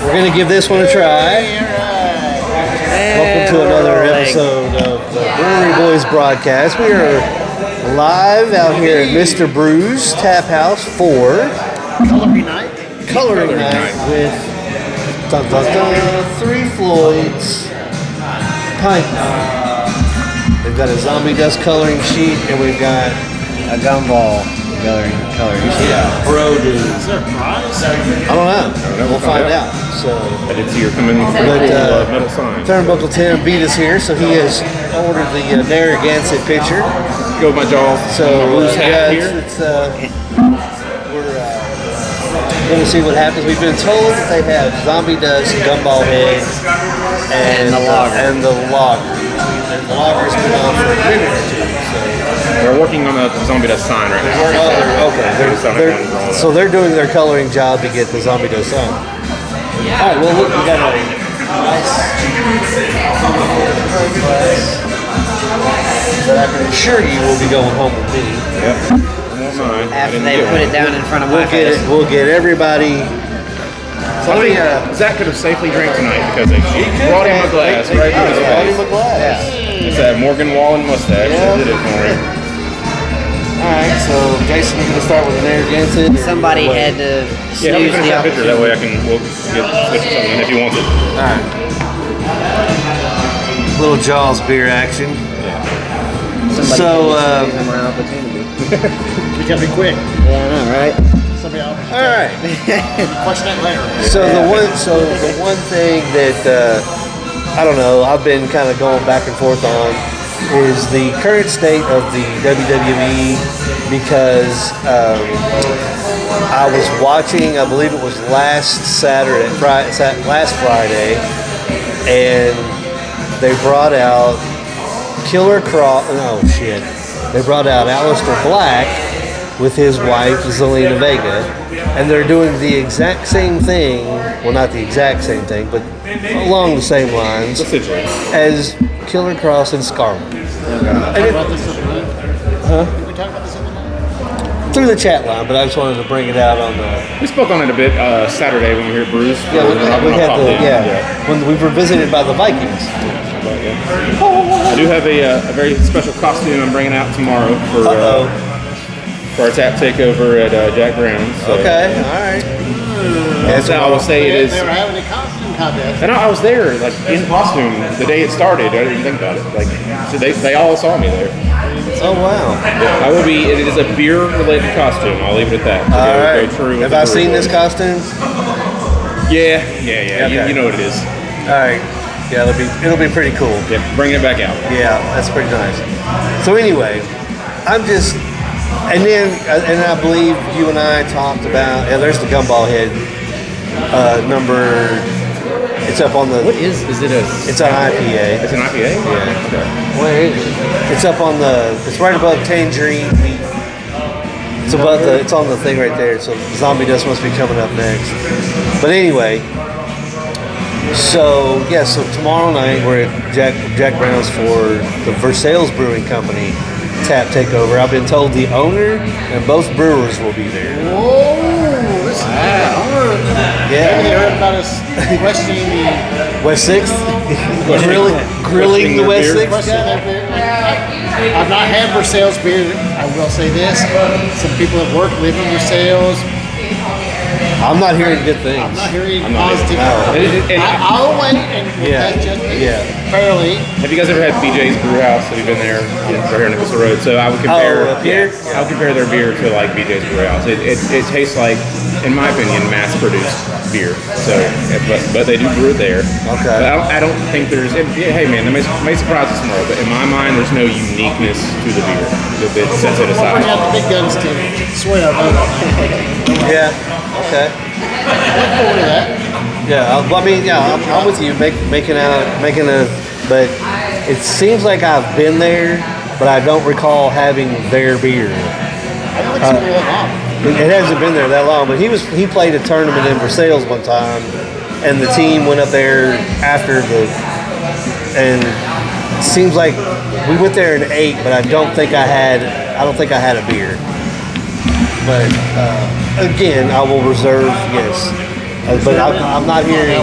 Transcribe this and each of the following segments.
We're going to give this one a try. Welcome to another episode of the Brewery Boys broadcast. We are live out here at Mr. Brew's Tap House for Coloring Night with three Floyds, Pint. We've got a zombie dust coloring sheet, and we've got a gumball coloring sheet. Yeah, bro dude. Is there a prize? I don't know. We'll find out. So, I did see you're coming with a metal sign. Turnbuckle Tim beat us here, so he has ordered the Narragansett pitcher. Go with my jaw. So we're going to see what happens. We've been told that they have zombie dust, gumball head, and the lager. And the lager's been on for a minute or two. So. We're working on the zombie dust sign right now. Oh, okay. So they're doing their coloring job to get the zombie dust sign. All right. Well, look, we got a nice that I can assure you will be going home with me. Yep. After they put it down in front of my face. We'll get everybody. So I think Zach could have safely drank tonight because they brought him a glass right through his face. It's that Morgan Wallen mustache that did it for him. Alright, so Jason, you're going to start with an Narragansett? Somebody had to Yeah, help me snooze finish the that picture. That way we'll get switch something in if you want it. Alright. Little Jaws beer action. So, my opportunity. We gotta be quick. Yeah, I know, right? Somebody else. Alright. Question that later. So the one thing that I don't know, I've been kind of going back and forth on is the current state of the WWE, because I was watching, I believe it was last Friday, and they brought out They brought out Aleister Black with his wife Zelina Vega, and they're doing the exact same thing. Well, not the exact same thing, but along the same lines as Killer Kross and Scarlett. We talked about this in the night? Through the chat line, but I just wanted to bring it out on the. We spoke on it a bit Saturday when we were here at Bruce. When we were visited by the Vikings. I do have a very special costume I'm bringing out tomorrow for our tap takeover at Jack Brown's. So. Okay, all right. That's how I will say it is. They were having a costume contest. And I was there, like in costume, the day it started. I didn't even think about it. Like, so they all saw me there. Oh wow! Yeah, I will be. It is a beer-related costume. I'll leave it at that. All right. Go true. Have I seen this costume? Yeah. Okay. You know what it is. All right. Yeah, it'll be pretty cool. Yeah, bringing it back out. Yeah, that's pretty nice. So anyway, and I believe you and I talked about. Yeah, there's the gumball head number. It's up on the. What is it? It's an IPA. It's an IPA. Yeah. Okay. Where is it? It's up on the. It's right above Tangerine. It's above the. It's on the thing right there. So Zombie Dust must be coming up next. But anyway. So tomorrow night we're at Jack Brown's for the Versailles Brewing Company tap takeover. I've been told the owner and both brewers will be there. Whoa! Yeah. They heard about us questioning the West 6th? Grilling the West 6th? I've not had Versailles beer. I will say this. Some people have live in Versailles. I'm not hearing good things. I'm not hearing positive. No. I'll wait and fairly. Have you guys ever had BJ's Brew House? Have you been there? Right here on Nicholson Road. So I would compare. Up here? I would compare their beer to like BJ's Brew House. It tastes like, in my opinion, mass-produced beer. So, but they do brew it there. Okay. But I don't think there's. Hey man, that may surprise us tomorrow, but in my mind, there's no uniqueness to the beer that sets it aside. We'll bring out the big guns to swear about it. Yeah. Okay. Look forward to that. Yeah. I'm with you. But it seems like I've been there, but I don't recall having their beer. I don't think it's been that long. It hasn't been there that long, but he played a tournament in Versailles one time, and the team went up there and it seems like we went there and ate, but I don't think I had a beer. But again, I will reserve but I'm not hearing.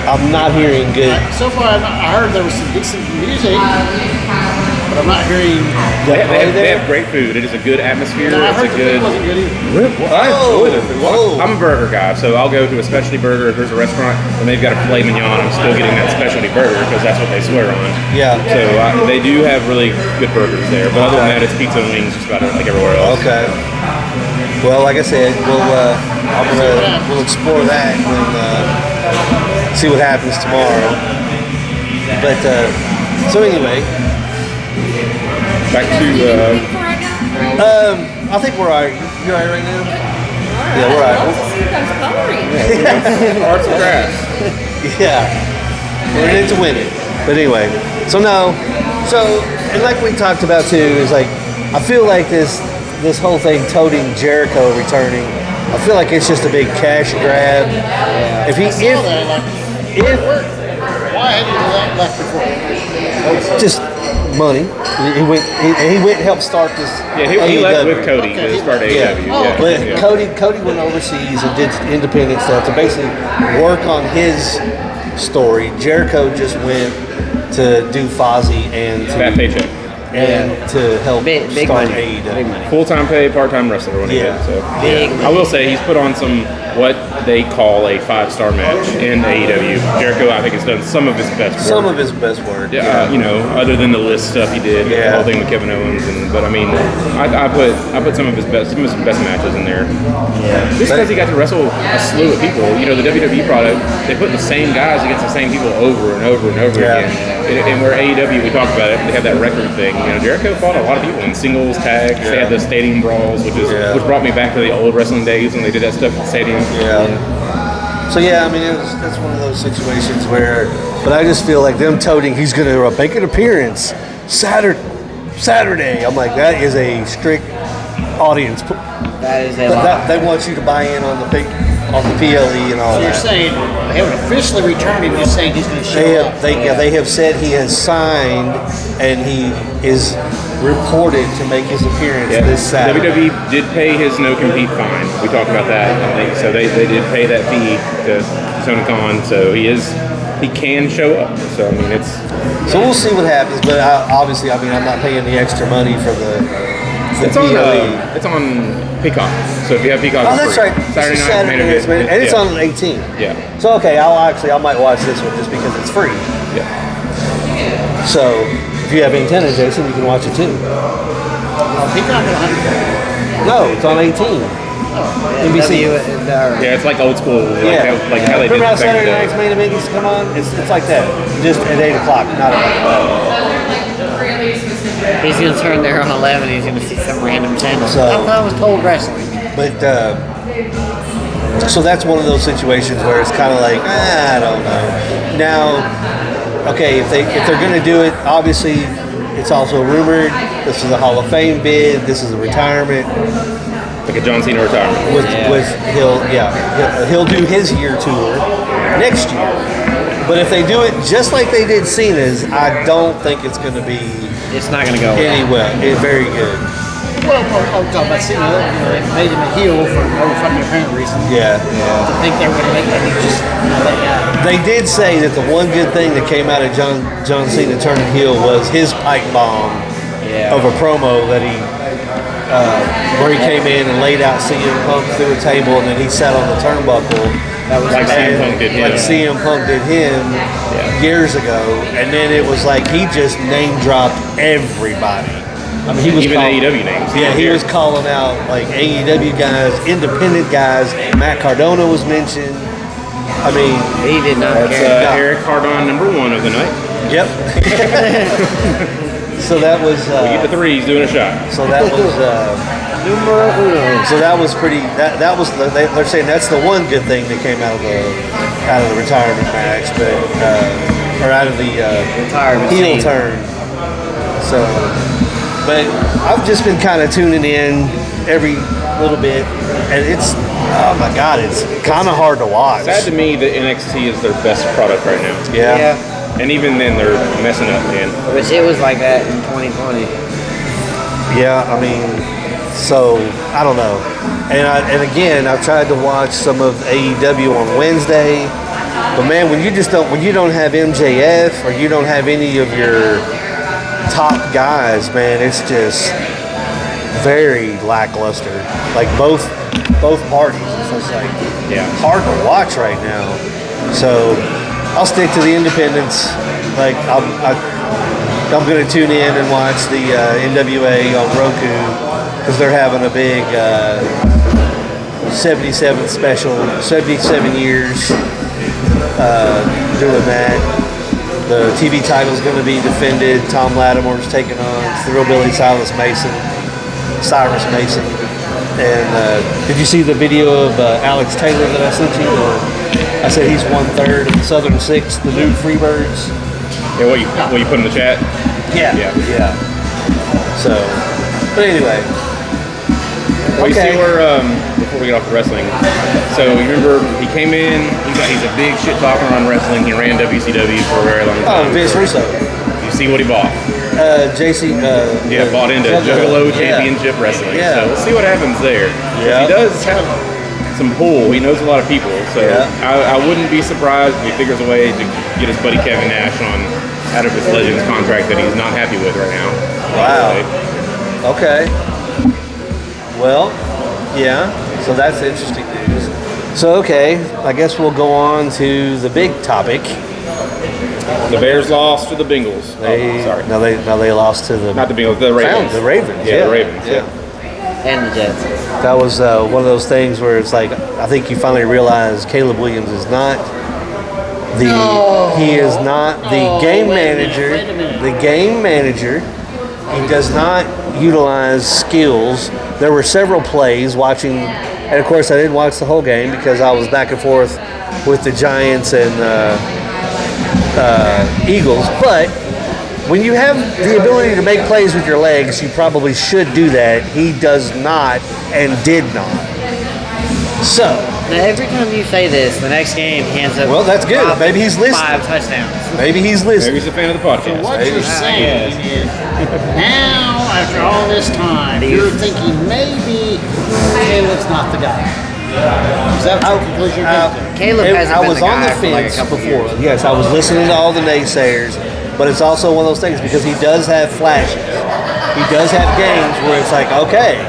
I'm not hearing good. So far, I heard there was some decent music, but I'm not hearing. They have great food. It is a good atmosphere. No, I It's heard a the food good. wasn't good either. Well, I enjoy their food. Whoa. I'm a burger guy, so I'll go to a specialty burger if there's a restaurant and they've got a filet mignon. I'm still getting that specialty burger because that's what they swear on. Yeah. So they do have really good burgers there, but other than that, it's pizza and wings just about like everywhere else. Okay. Well, like I said, we'll explore that and see what happens tomorrow. But so anyway, Back to I think we're alright. You alright right now? Yeah, we're I alright. want to see you guys coloring. arts and crafts. Yeah, we're into winning. But anyway, so and like we talked about too, is like I feel like this whole thing toting Jericho returning. I feel like it's just a big cash grab. If Why hadn't you left before? just money, he went and helped start this. Yeah, he left AEW. with Cody to start AEW. Yeah. But Yeah. Cody went overseas and did independent stuff to basically work on his story. Jericho just went to do Fozzy and Fat paycheck. to help Big start money. AEW. Big money. Full-time pay, part-time wrestler when he Yeah. did. So Big I will say he's put on some what they call a 5-star match in AEW. Jericho, I think, has done some of his best work. Some of his best work. Yeah, other than the list stuff he did, the Yeah. whole thing with Kevin Owens, but I mean, I put some of his best matches in there. Yeah. Just because he got to wrestle a slew of people, the WWE product, they put the same guys against the same people over and over and over Yeah. again. And where AEW, we talked about it, they have that record thing. Jericho fought a lot of people in singles, tags. They had the stadium brawls, which brought me back to the old wrestling days when they did that stuff at the stadium. Yeah. So yeah, I mean, it's one of those situations where, but I just feel like them toting, he's going to make an appearance Saturday. I'm like, that is a strict audience. That is a lot. They want you to buy in on the PLE and all So you're that. saying they haven't officially returned him, just saying he's going to show up. They have said he has signed and he is reported to make his appearance this Saturday. WWE did pay his no-compete fine. We talked about that, I think. So they did pay that fee to Tony Khan. So he can show up. So, I mean, it's... So we'll see what happens, but obviously, I mean, I'm not paying the extra money for the It's on Peacock. So if you have Peacock, Oh, it's that's free. right. Saturday It's night, main event. and it's on 18. Yeah. So okay, I might watch this one just because it's free. Yeah. So if you have antenna, Jason, you can watch it too. Peacock at 100. No, it's on 18. NBC. Yeah, it's like old school. Like how they did Remember how it back in Saturday the day. night's main event used to come on? It's like that, just at 8 o'clock, not at He's going to turn there on 11. He's going to see some random channel. So- I thought it was told wrestling. But so that's one of those situations where it's kind of like I don't know. Now, okay, if they're going to do it, obviously it's also rumored this is a Hall of Fame bid. This is a retirement. Like a John Cena retirement. He'll do his year tour next year. But if they do it just like they did Cena's, I don't think it's going to be It's not going to go very good. Well, I'm talking about Cena. They made him a heel for no fucking apparent reason. Yeah. To think they were going to make that just that guy. They did say that the one good thing that came out of John Cena turning heel was his pipe bomb of a promo that he where he came in and laid out CM Punk through a table and then he sat on the turnbuckle. That was like CM Punk did him. Like CM Punk did him years ago, and then it was like he just name dropped everybody. I mean, he was even AEW names. Yeah, he was calling out like AEW guys, independent guys. Matt Cardona was mentioned. I mean, He did not That's care. Eric Cardon, #1 of the night. yep. So that was. We get the three. He's doing a shot. So that was. Numero uno. So that was pretty. That was. They're saying that's the one good thing that came out of the retirement match, but or out of the Retirement heel scene. turn. So, but I've just been kind of tuning in every little bit, and it's oh my god, it's kind of hard to watch. Sad to me that NXT is their best product right now. Yeah. And even then, they're messing up, man. Which it was like that in 2020. Yeah, I mean, So I don't know. And again, I've tried to watch some of AEW on Wednesday, but man, when you don't have MJF or you don't have any of your top guys, man, it's just very lackluster. Like both parties, it's just like hard to watch right now. So I'll stick to the independents. Like I'm going to tune in and watch the NWA on Roku because they're having a big 77 special, 77 years doing that. The TV title is going to be defended. Tom Lattimore's taking on Thrillbilly Cyrus Mason. And did you see the video of Alex Taylor that I sent you? I said he's 1/3 of the Southern Six, the new Freebirds. Yeah, what you put in the chat? Yeah. So, but anyway. Well, you see where, before we get off the wrestling, so you remember he came in, he's a big shit talker on wrestling, he ran WCW for a very long time. Oh, Vince Russo. You see what he bought? JC. Bought into Juggalo Championship Wrestling. Yeah. So we'll see what happens there. Yeah. He does have some pull. He knows a lot of people. So I wouldn't be surprised if he figures a way to get his buddy Kevin Nash out of his Legends contract that he's not happy with right now. Wow. Okay. Well, yeah. So that's interesting news. So, okay, I guess we'll go on to the big topic. The Bears lost to the Bengals. Sorry. No, they lost to the... Not the Bengals, the Ravens. The Ravens, Yeah, the Ravens, And the Jets. That was one of those things where it's like, I think you finally realize Caleb Williams is not he is not the game manager. Wait a minute. The game manager. He does not utilize skills. There were several plays watching, and of course I didn't watch the whole game because I was back and forth with the Giants and Eagles. But when you have the ability to make plays with your legs, you probably should do that. He does not and did not. So now, every time you say this, the next game he ends up. Well, that's good. Maybe he's listening. 5 touchdowns. Maybe he's listening. Maybe he's a fan of the podcast. What you're saying is, now after all this time, you're thinking maybe Caleb's not the guy. Is that the conclusion you're getting to? Caleb hasn't I been was the on guy the for like a fence couple before. years. Yes, I was listening to all the naysayers, but it's also one of those things because he does have flashes. He does have games where it's like, okay,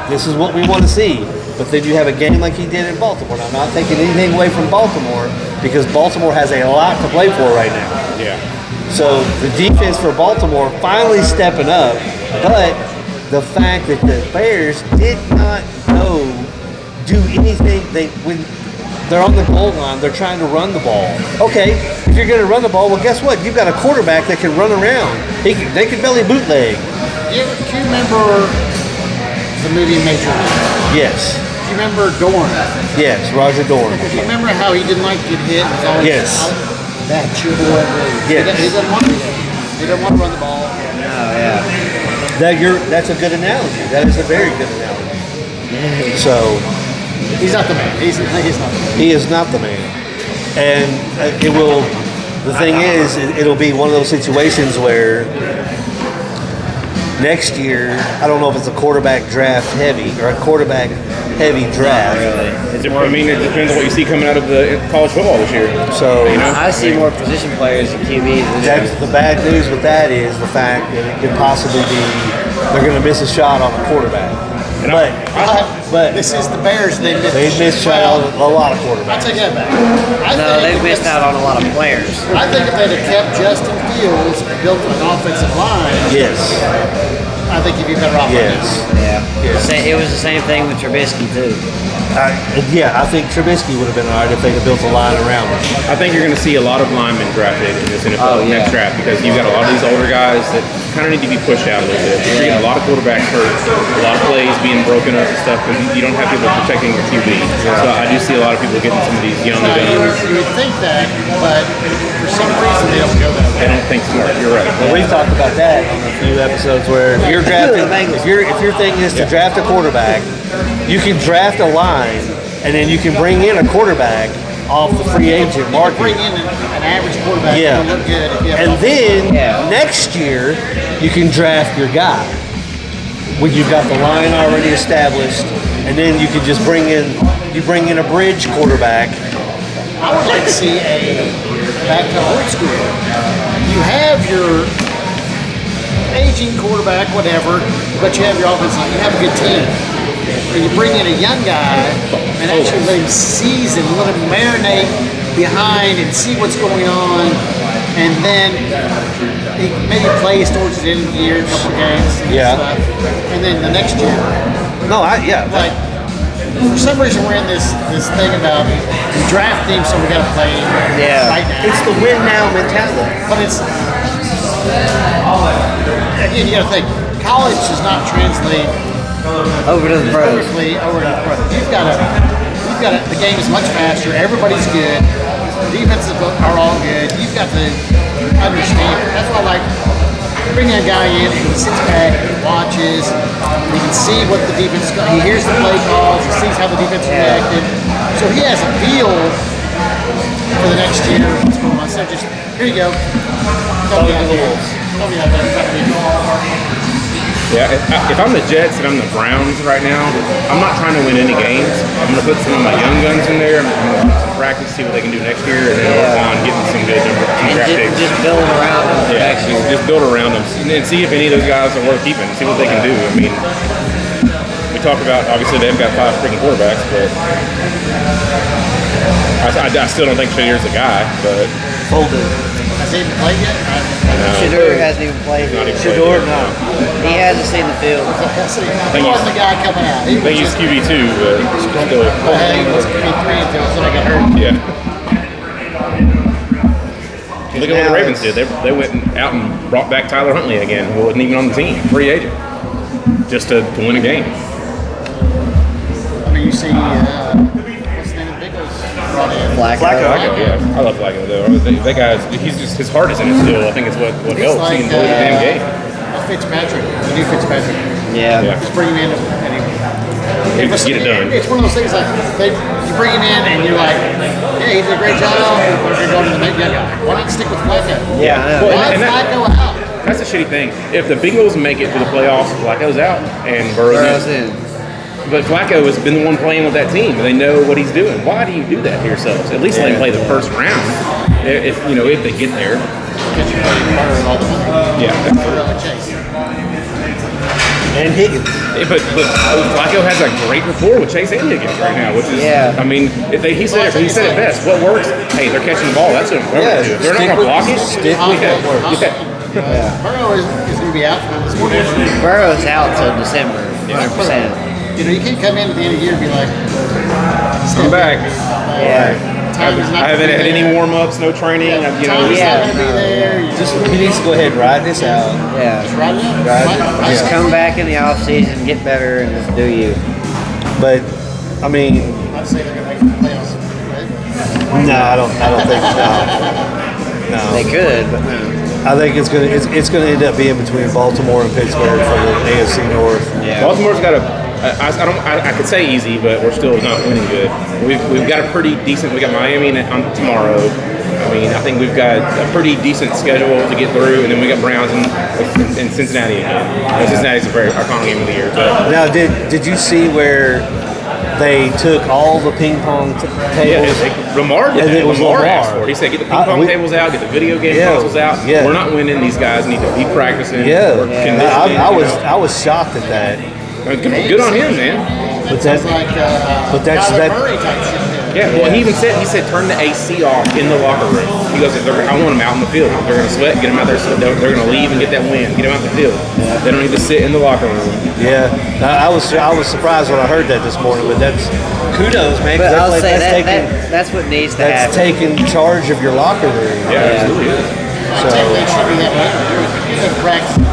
this is what we want to see. But then you have a game like he did in Baltimore. Now, I'm not taking anything away from Baltimore because Baltimore has a lot to play for right now. Yeah. So the defense for Baltimore finally stepping up, but the fact that the Bears did not do anything. When they're on the goal line, they're trying to run the ball. Okay, if you're going to run the ball, well, guess what? You've got a quarterback that can run around. They can belly bootleg. Do you remember the movie Major League? Yes. Do you remember Dorn? Yes, Roger Dorn. Do you remember how he didn't like to get hit? Was always Yes. That you boy. Yes. He doesn't want to. He doesn't want to run the ball. That's a good analogy. That is a very good analogy. So He's not the man. He's not the man. he is not the man, and it will. The thing is, it'll be one of those situations where next year, I don't know if it's a quarterback draft heavy or a quarterback heavy draft. It depends on what you see coming out of the college football this year. So I see more position players than QBs. that's the bad news with that is the fact that it could possibly be they're going to miss a shot on a quarterback. But This is the Bears. They've missed shot on a lot of I quarterbacks. take that back. No, they've missed out on a lot of players. I think if they'd have kept Justin Fields and built an offensive line, Yes. I think you'd be better off. Yes. Yeah. Yes. It was the same thing with Trubisky too. I think Trubisky would have been all right if they had built a line around him. I think you're going to see a lot of linemen drafted in this NFL next draft because you've got a lot of these older guys that kind of need to be pushed out a little bit. You're getting a lot of quarterbacks hurt, a lot of plays being broken up and stuff because you don't have people protecting your QB. So I do see a lot of people getting some of these young guns. You would think that, but for some reason they don't go that way. They don't think smart. You're right. Well, we've talked about that on a few episodes where if you're drafting, if your thing is to draft a quarterback, you can draft a line and then you can bring in a quarterback off the free agent market. Bring in an average quarterback Yeah. that'll look good. If you have And then next year you can draft your guy. when you've got the line already established, and then you can just bring in a bridge quarterback. I would like to see back to old school. You have your aging quarterback, whatever, but you have your offense. You have a good team, and you bring in a young guy and actually let him season, let him marinate behind and see what's going on, and then he maybe plays towards the end of the year, a couple of games, and stuff, and then the next year. Like, for some reason, we're in this thing about we draft teams, so we got to play right now. It's the win now mentality. But it's again, you got to think college does not translate Over to the pros. perfectly over to the pros. You've got to. The game is much faster. Everybody's good. The defenses are all good. You've got to understand it. That's why I like bringing a guy in and he sits back and he watches. He can see what the defense is going. He hears the play calls. He sees how the defense reacted. So he has a feel for the next year. What's going on? So just here you go. Tell me how it is. Tell me how it is. Yeah, if I'm the Jets and I'm the Browns right now, I'm not trying to win any games. I'm going to put some of my young guns in there. I'm going to do some practice, see what they can do next year, and then work on getting some good draft picks. Just build around them. Yeah, just build around them and see if any of those guys are worth keeping. See what they can do. I mean, we talk about obviously they've got 5 freaking quarterbacks, but I still don't think Shadier's the guy. But Has he even played yet? Shador hasn't even played. Shador, no. He hasn't seen the field. He wasn't the guy coming out. He I think he's QB2, but still. he was QB3 until somebody got hurt. Yeah. Look at what the Ravens did. They went out and brought back Tyler Huntley again, who wasn't even on the team, free agent, just to win a game. I mean, you see, what's the name of the big ones brought in? Flacco. Yeah. I love Flacco though. That guy, he's just his heart is in it still. I think it's what He's helps. like He can play the damn game. Fitzpatrick, the new Fitzpatrick. Yeah. Just bring him in and He just get it done. It's one of those things like you bring him in and you're like, yeah, he did a great job. We're going to go to the young guy. Why not stick with Flacco? Yeah. Well, Why is Flacco out? That's the shitty thing. If the Bengals make it to the playoffs, Flacco's out and Burrow's in. But Flacco has been the one playing with that team, and they know what he's doing. Why do you do that to yourselves? At least let him play the first round, if they get there. Because you're putting Burrow all the money. Yeah. Burrow and Chase. And Higgins. But Flacco has a great rapport with Chase and Higgins right now, which is, I mean, he said it best. What works? Hey, they're catching the ball. That's what they're do. If they're not going to block it. Stick with what works. Burrow is going to be out for this morning. Burrow's out till December, 100%. You can't come in at the end of the year and be like, I'm back. Yeah. I haven't had any warm-ups, no training. Time's not going to be there. He needs to go ahead and ride this out. Yeah. Just ride it out. Just come back in the off season, get better, and just do you. But I mean, I'd say they're going to make the playoffs. no, I don't think no. They could, but no. I think it's gonna end up being between Baltimore and Pittsburgh for the AFC North. Yeah. Baltimore's got I could say easy, but we're still not winning good. We've got a pretty decent. We got Miami on tomorrow. I mean, I think we've got a pretty decent schedule to get through, and then we got Browns and Cincinnati again. Cincinnati's a very iconic game of the year. But Now, did you see where they took all the ping pong tables? Lamar did And that. it was Lamar Lamar. asked for it. He said, get the ping pong tables out, get the video game consoles out. Yeah. We're not winning. These guys need to be practicing. Yeah, conditioning, I was shocked at that. Good on him, man. But Sounds like that's Kyler that. Murray type shit. Yeah, well, he said turn the AC off in the locker room. He goes, I want them out in the field. If they're going to sweat, get them out there. So they're going to leave and get that win. Get them out in the field. They don't need to sit in the locker room. Yeah, I was surprised when I heard that this morning. But that's kudos, man. But I'll say that's what needs to That's happen. taking charge of your locker room. Yeah, absolutely is. So They should be that way. You're in practice. You're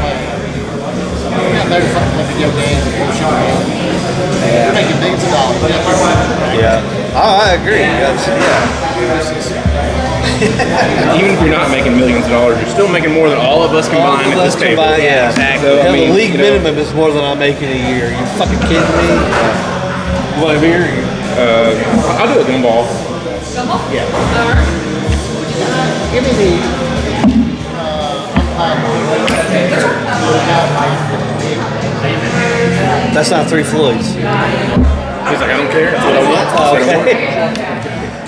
not there to fucking play video games and bullshit games. You're making millions of dollars. yeah, I agree. Even if you're not making millions of dollars, you're still making more than all of us combined at this table. Yeah, exactly. So, I mean, the league minimum is more than I'm making a year. You fucking kidding me? You want a beer? I'll do a gumball. Yeah. All right. Give me the umpire. That's not three Floyds. He's like, I don't care. That's what I want. That's what I want.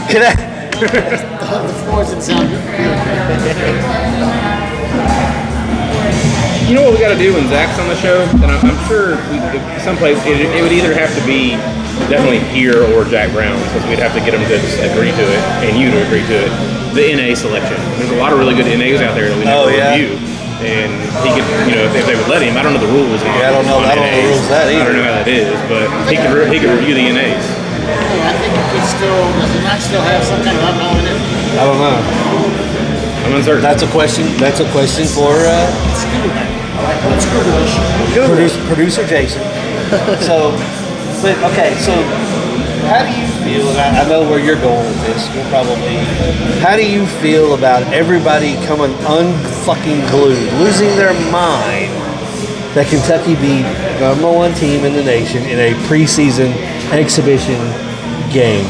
Can I? The Floyds and sound good. You know what we got to do when Zach's on the show? And I'm sure someplace it would either have to be definitely here or Jack Brown, because we'd have to get him to just agree to it and you to agree to it. The NA selection. There's a lot of really good NAs out there that we never review. And he could, if they would let him. I don't know the rules. Yeah, I don't know the rules of that either. I don't know how that is, but he could review the NAs. I think it could still, does it not still have some kind of alcohol in it? I don't know. I'm uncertain. That's a question. That's a question for producer Jason. So, but okay. So, how do you feel? And I know where you're going with this. We'll probably. How do you feel about everybody coming unfucking glued, losing their mind that Kentucky beat the #1 team in the nation in a preseason exhibition game?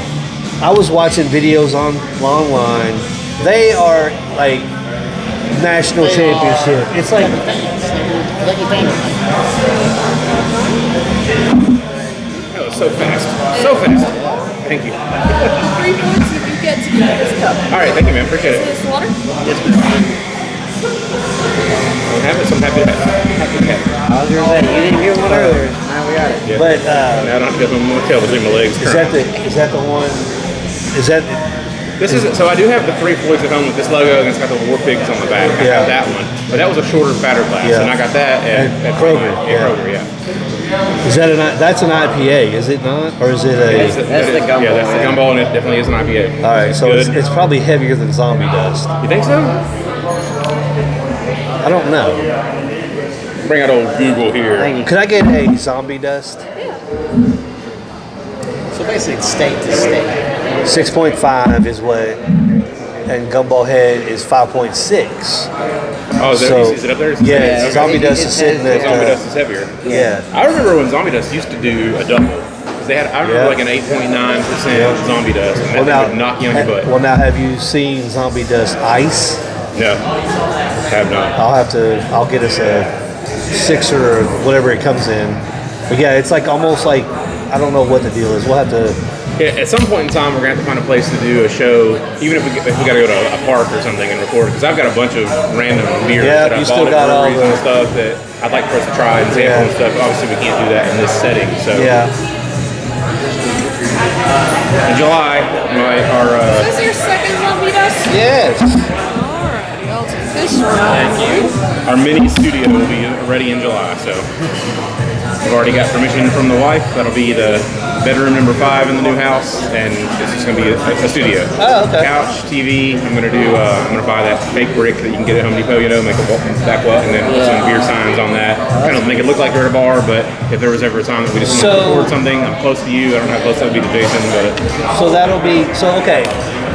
I was watching videos online. They are like national championship. It's like that was so fast. So fast. Thank you. 3 points if you get to keep this cup. All right, thank you, man. Appreciate it. This water? Yes, ma'am. I don't have it, so I'm happy to have it. I was gonna say you didn't get one earlier. Now we got it. Yeah. But now I don't have to go home with my tail between my legs. is that the one? Is that This is so I do have the three Floyds at home with this logo, and it's got the War Pigs on the back. I Yeah. have that one, but that was a shorter, fatter glass, Yeah. and I got that at Kroger, Yeah, Kroger, yeah. is that that's an IPA? Is it not, or is it a? That's the gumball, Yeah, that's the man. gumball, and it definitely is an IPA. All right, so good. it's probably heavier than Zombie Dust. You think so? I don't know. Bring out old Google here. Thank you. Could I get a Zombie Dust? So basically it's state to state. 6.5 is what, and Gumball Head is 5.6. Oh, is, So, is it up there? yeah, okay. Zombie Dust is sitting at. Zombie Dust is heavier. Yeah. I remember when Zombie Dust used to do a double. 'Cause they had, I remember Yeah. like an 8.9% Zombie Dust, and that would knock you on your butt. Well, now have you seen Zombie Dust Ice? No, have not. I'll get us a 6er or whatever it comes in. But yeah, it's like almost like, I don't know what the deal is. We'll have to. Yeah, at some point in time, we're gonna have to find a place to do a show, even if we gotta go to a park or something and record. Because I've got a bunch of random beers Yeah, that I you bought still at got all breweries and the- stuff that I'd like for us to try and sample and stuff. Obviously, we can't do that in this setting. So Yeah. in July, Is this your second zombie dust? Yes. Alright, I'll take this one. our mini studio will be ready in July. So I've already got permission from the wife. That'll be the bedroom number 5 in the new house, and it's just gonna be a studio. Oh, okay. Couch, TV. I'm gonna buy that fake brick that you can get at Home Depot. Make a back wall, and then put some beer signs on that. Kind of make it look like you're at a bar. But if there was ever a time that we just want to So- record something, I'm close to you. I don't know how close that would be to Jason, but So that'll be okay.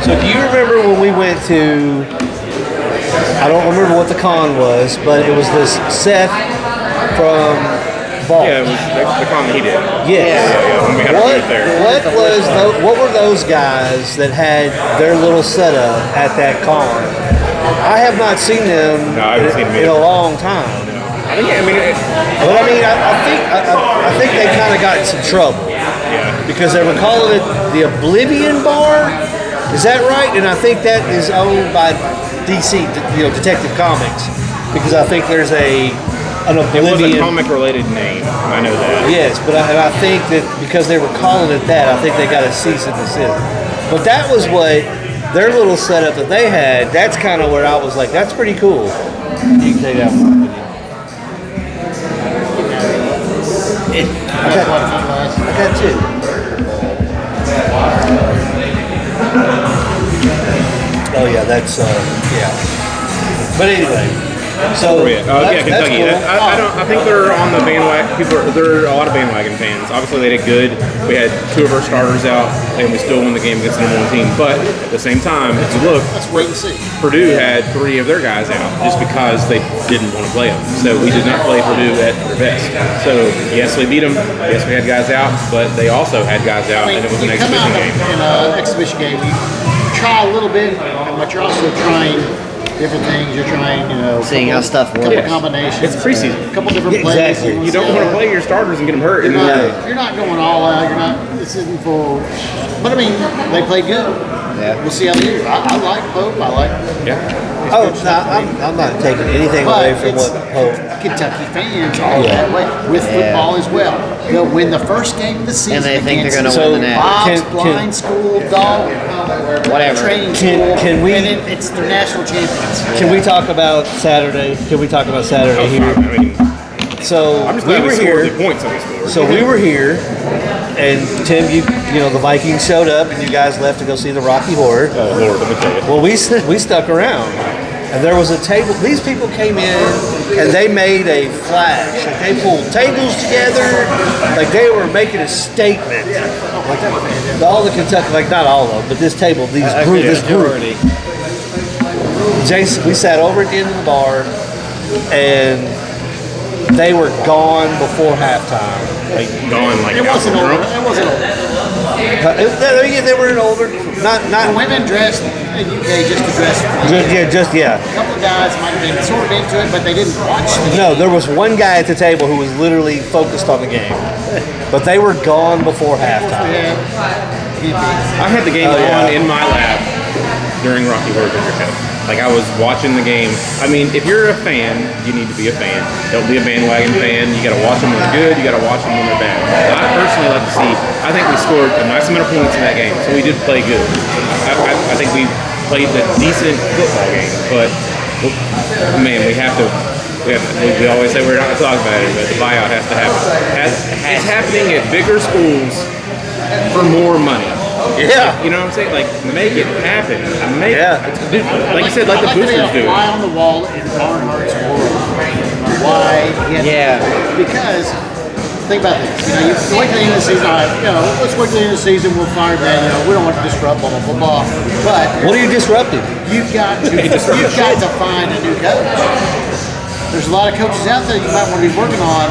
So do you remember when we went to? I don't remember what the con was, but it was this Seth from Vault. yeah, it was the con that he did. Yes. Yeah, when we had our booth there. What were those guys that had their little setup at that con? I have not seen them No, I haven't seen them in a either. long time. I think, But I think they kind of got in some trouble yeah. because they were calling it the Oblivion Bar. Is that right? And I think that is owned by DC, Detective Comics, because I think there's an It was a Oblivion. comic-related name. I know that. Yes, but I think that because they were calling it that, I think they got a cease and desist. But that was what their little setup that they had. That's kind of where I was like, that's pretty cool. You can take that one. I got two. Oh yeah, that's yeah. But anyway, so Oh yeah, Kentucky. Cool. I think they're on the bandwagon. There are a lot of bandwagon fans. Obviously, they did good. We had 2 of our starters out, and we still won the game against the #1 team. But at the same time, if you look, Let's wait and see. Purdue had 3 of their guys out just because they didn't want to play them. So we did not play Purdue at their best. So yes, we beat them. Yes, we had guys out, but they also had guys out, and it was an you come exhibition out game. in an exhibition game, you try a little bit, but you're also trying different things. You're trying, Seeing how stuff couple works. combinations. It's preseason. A couple different plays. Exactly. You don't want to play your starters and get them hurt. You're not going all out. You're not. This isn't for. But I mean, they played good. Yeah. We'll see how they do. I like Pope. I like. Yeah. Oh, no, I'm not taking anything But away from it's what Pope. Kentucky fans all that way with football as well. They'll win the first game of the season. And they think they're against going to win the next. Bob's Can- blind school, dog, Whatever. training Can- school. can we- And it's their national champions. Can we talk about Saturday? Can we talk about Saturday here? I mean, So I'm just we glad were we scored here. the points that we scored. So we were here, and Tim, you know, the Vikings showed up, and you guys left to go see the Rocky Horror. Oh Lord, let me tell you. Well, we stuck around, and there was a table. These people came in, and they made a flash. Like they pulled tables together, like they were making a statement. Like all the Kentucky, like not all of them, but this table, this group. Jason, we sat over at the end of the bar, and they were gone before halftime. Like Gone like It wasn't over. drunk. It wasn't over. they were an older, not The women dressed in UK just to dress. yeah. A couple of guys might have been sort of into it, but they didn't watch the game. No, there was one guy at the table who was literally focused on the game, but they were gone before halftime. Yeah. I had the game Oh, yeah. on in my lap during Rocky Horror Picture Show. Like I was watching the game. I mean, if you're a fan, you need to be a fan. Don't be a bandwagon fan. You got to watch them when they're good. You got to watch them when they're bad. I personally like to see. I think we scored a nice amount of points in that game, so we did play good. I think we played a decent football game, but man, we always say we're not going to talk about it, but the buyout has to happen. It's happening at bigger schools for more money. Yeah. You know what I'm saying? Like, make it happen. Dude, like you said, like the I'd boosters like to be do. a fly on the wall in Barnhart's world. Why? Yeah. Because think about this. You wait till the end of the season. All right, let's wait till the end of the season. We'll fire that. We don't want to disrupt blah blah blah blah. But What are you disrupting? you've got to find a new coach. There's a lot of coaches out there you might want to be working on.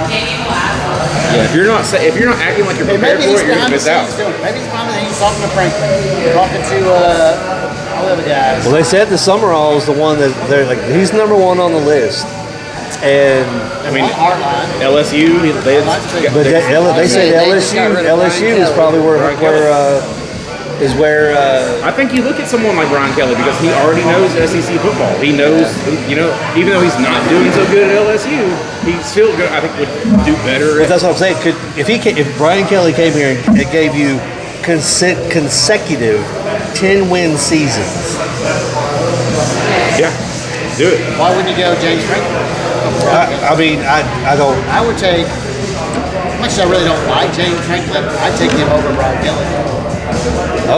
Yeah, if you're not acting like you're And prepared maybe for he's it, you're behind gonna the miss out. scenes doing it. Maybe he's behind the scenes talking to Franklin, talking to all the other guys. Well, they said the Summerall is the one that they're like he's number one on the list, and I mean, Heartline. LSU, they but they say They just got rid of LSU Brian is Kelly. probably where I think you look at someone like Brian Kelly because he already knows SEC football. He knows, even though he's not doing so good at LSU, he's still good. I think would do better. But that's what I'm saying. If Brian Kelly came here and gave you consecutive 10-win seasons, Yeah, do it. Why wouldn't you go James Franklin? I don't. I would take, as much as I really don't like James Franklin, I'd take him over Brian Kelly.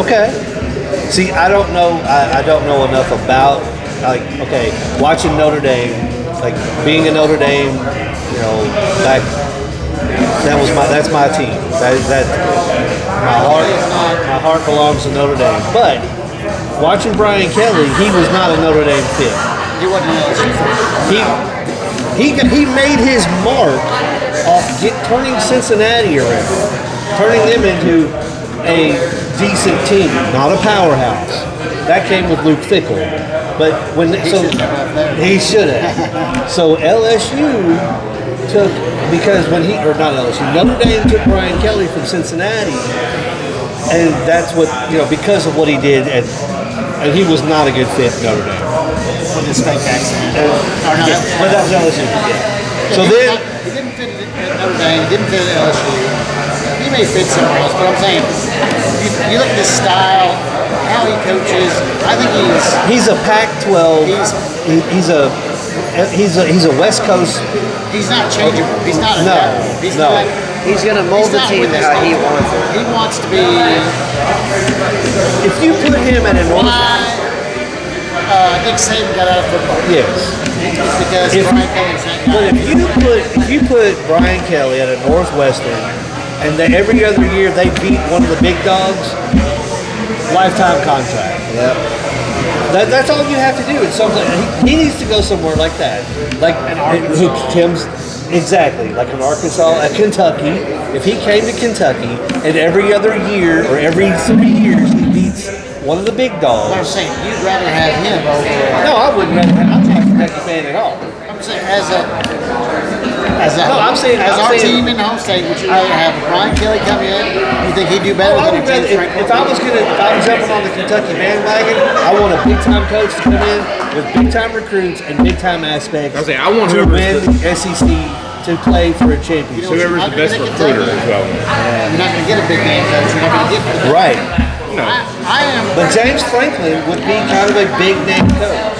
Okay. See, I don't know. I don't know enough about watching Notre Dame, like being a Notre Dame, back. That's my team. That my heart belongs to Notre Dame. But watching Brian Kelly, he was not a Notre Dame fit. He wasn't an LSU fan. He made his mark off turning Cincinnati around, turning them into a decent team, not a powerhouse. That came with Luke Fickell, but he should have. So LSU took Notre Dame took Brian Kelly from Cincinnati, and that's what because of what he did, and he was not a good fit for Notre Dame. With his fake accent. But that was LSU. Yeah. So he then. didn't fit at Notre Dame. He didn't fit at LSU. He may fit somewhere else, but I'm saying, you look at his style, how he coaches. I think He's a Pac-12. He's a West Coast. he's not changeable. He's not No, adaptable. He's no. not. He's going to mold He's the not team with his how he own- wants it. He wants to be. If you put him at a North, Nick Saban got out of football. yes. It's because If- Brian Kelly's that But guy. if you put Brian Kelly at a Northwestern, and then every other year they beat one of the big dogs, lifetime contract. Yep. That's all you have to do. It's something he needs to go somewhere like that, like Tim's. Exactly, like in Arkansas, at Kentucky. If he came to Kentucky and every other year or every 3 years he beats one of the big I'm dogs. saying you'd rather have him over. No, I wouldn't rather have. I'm not a Kentucky fan at all. I'm saying as No, I'm saying- as I'm our saying- team in home state, would you rather have Brian Kelly come in? You think he'd do better I than would rather, James Franklin? if I was jumping on the Kentucky bandwagon, I want a big time coach to come in with big time recruits and big time aspects. I was saying, I want to whoever's win the SEC to play for a championship. whoever's the best recruiter as well. You're not going to get a big name coach. You're not going to get. Right. No. I am. But James Franklin would be kind of a big name coach.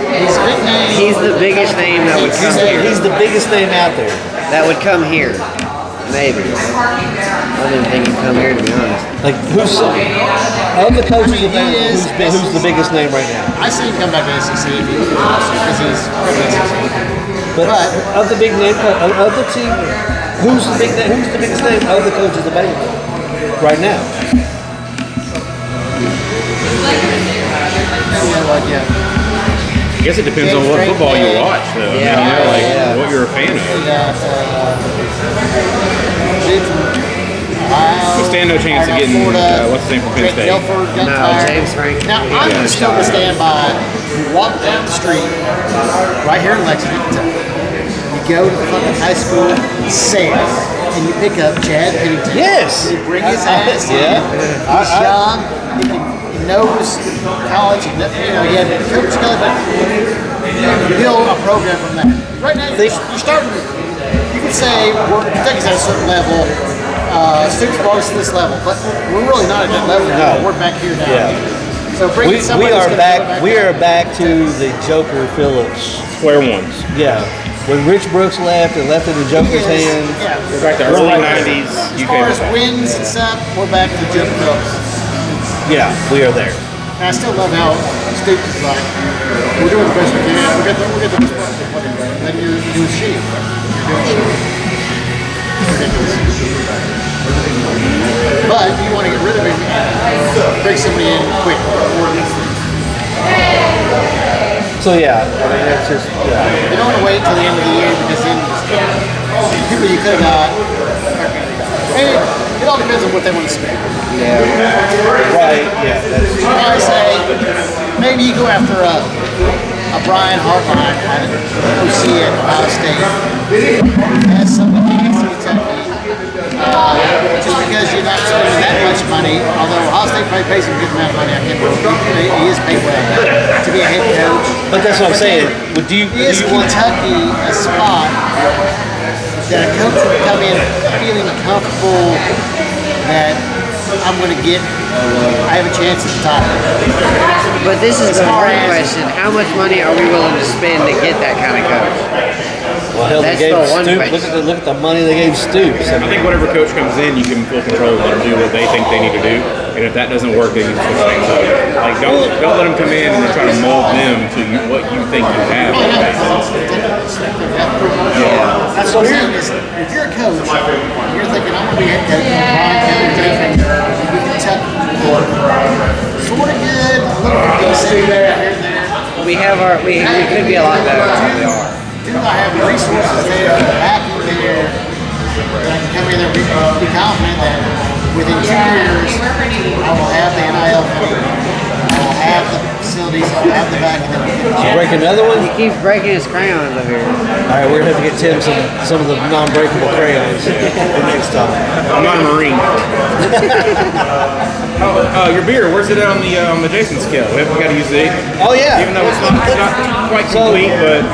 He's a big name. He's the biggest name that would come here. He's the biggest name out there. That would come here. Maybe. I didn't think he'd come here, to be honest. Like who's of the coaches I mean, he is- who's the biggest name right now? I see him come back to SEC if he because he's from SEC. But of the big name of the team, who's the biggest name of the coaches available right now? Yeah. I guess it depends on what football you watch, though. Yeah, I mean, like yeah. what you're a fan We of. got dude from Ohio. We stand no chance of I got getting Florida, what's his name from Penn Trent State. Dilfer, got No, tired. James Franklin. Now I'm Yeah, still going to stand by. You walk down the street right here in Lexington, Kentucky. You go to the fucking high school, Sam, and you pick up Chad Pennington. Yes. You bring his ass in. Yeah. He's young. He knows college. He he had Coach Kelly, but you build a program from that. Right now, you're starting. You could say Kentucky's at a certain level. Stoops brought us to this level, but we're really not at that level now. No. We're back here now. Yeah. So bring We somebody are that's gonna back. go We there. are back to the Joker Phillips. Square ones. Yeah. When Rich Brooks left and left in the Joker's Yes. hands. Yeah. We're back to We're early right there. 90s As UK far as football. wins and stuff, we're back to Joe Phillips. Yeah, we are there. And I still love how Stoops is like, we're doing the best we can. We're getting the best we can. Then you're doing shitty. You're doing shitty. Ridiculous. But you want to get rid of him, bring somebody in quick. So yeah, I mean that's just You don't want to wait till the end of the year because then people you could have got. And it all depends on what they want to spend. right. Yeah, that's I say maybe you go after a Brian Hartline at OC at Ohio State. That's something against Kentucky. Just because you're not spending that much money, although Ohio State probably pays him a good amount of money, I can't believe he is paid well to be a head coach. But that's what I'm saying. Do you Is want? Kentucky a spot that a coach would come in feeling comfortable that I'm going to get, I have a chance at the top? But this is As the far real as- question. How much money are we willing to spend to get that kind of coach? Well, hell, they That's gave the one Stoops. question. Look at the money they gave Stoops. I think whatever coach comes in, you give them full control and let them do what they think they need to do. And if that doesn't work, then you switch things up. Like don't let them come in and then try to mold them to what you think you have. That's what I'm saying is, if you're a coach, you're thinking, I'm going to be head coach, Brian Kelly, Jason, with Kentucky. Sort of good, a little bit decent there, here and there. We could be a lot better than we are. Do I have the resources there, the backing there, that I can come in there and be confident that within 2 years, I will have the NIL fee, I will have the facilities, I will have the backing that we can. Break another one. He keeps breaking his crayons over here. All right, we're gonna have to get Tim some of the non-breakable crayons the next time. I'm not a Marine. Your beer, where's it at on the Jason scale? We got to use the 8. Oh yeah. Even though it's not quite complete, but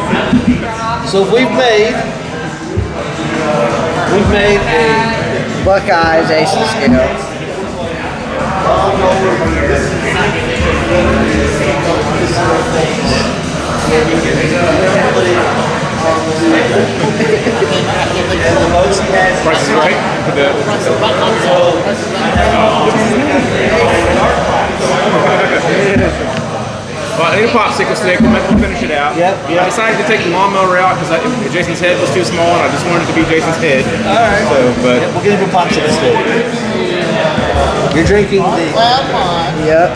So we've made a Buckeye Jason scale. Price is Right. Well, I need a popsicle stick. We'll finish it out. Yep. I decided to take the lawnmower out because Jason's head was too small, and I just wanted it to be Jason's head. All right. So, but We'll give him a popsicle stick. You're drinking the. Cloud Pond. Yep.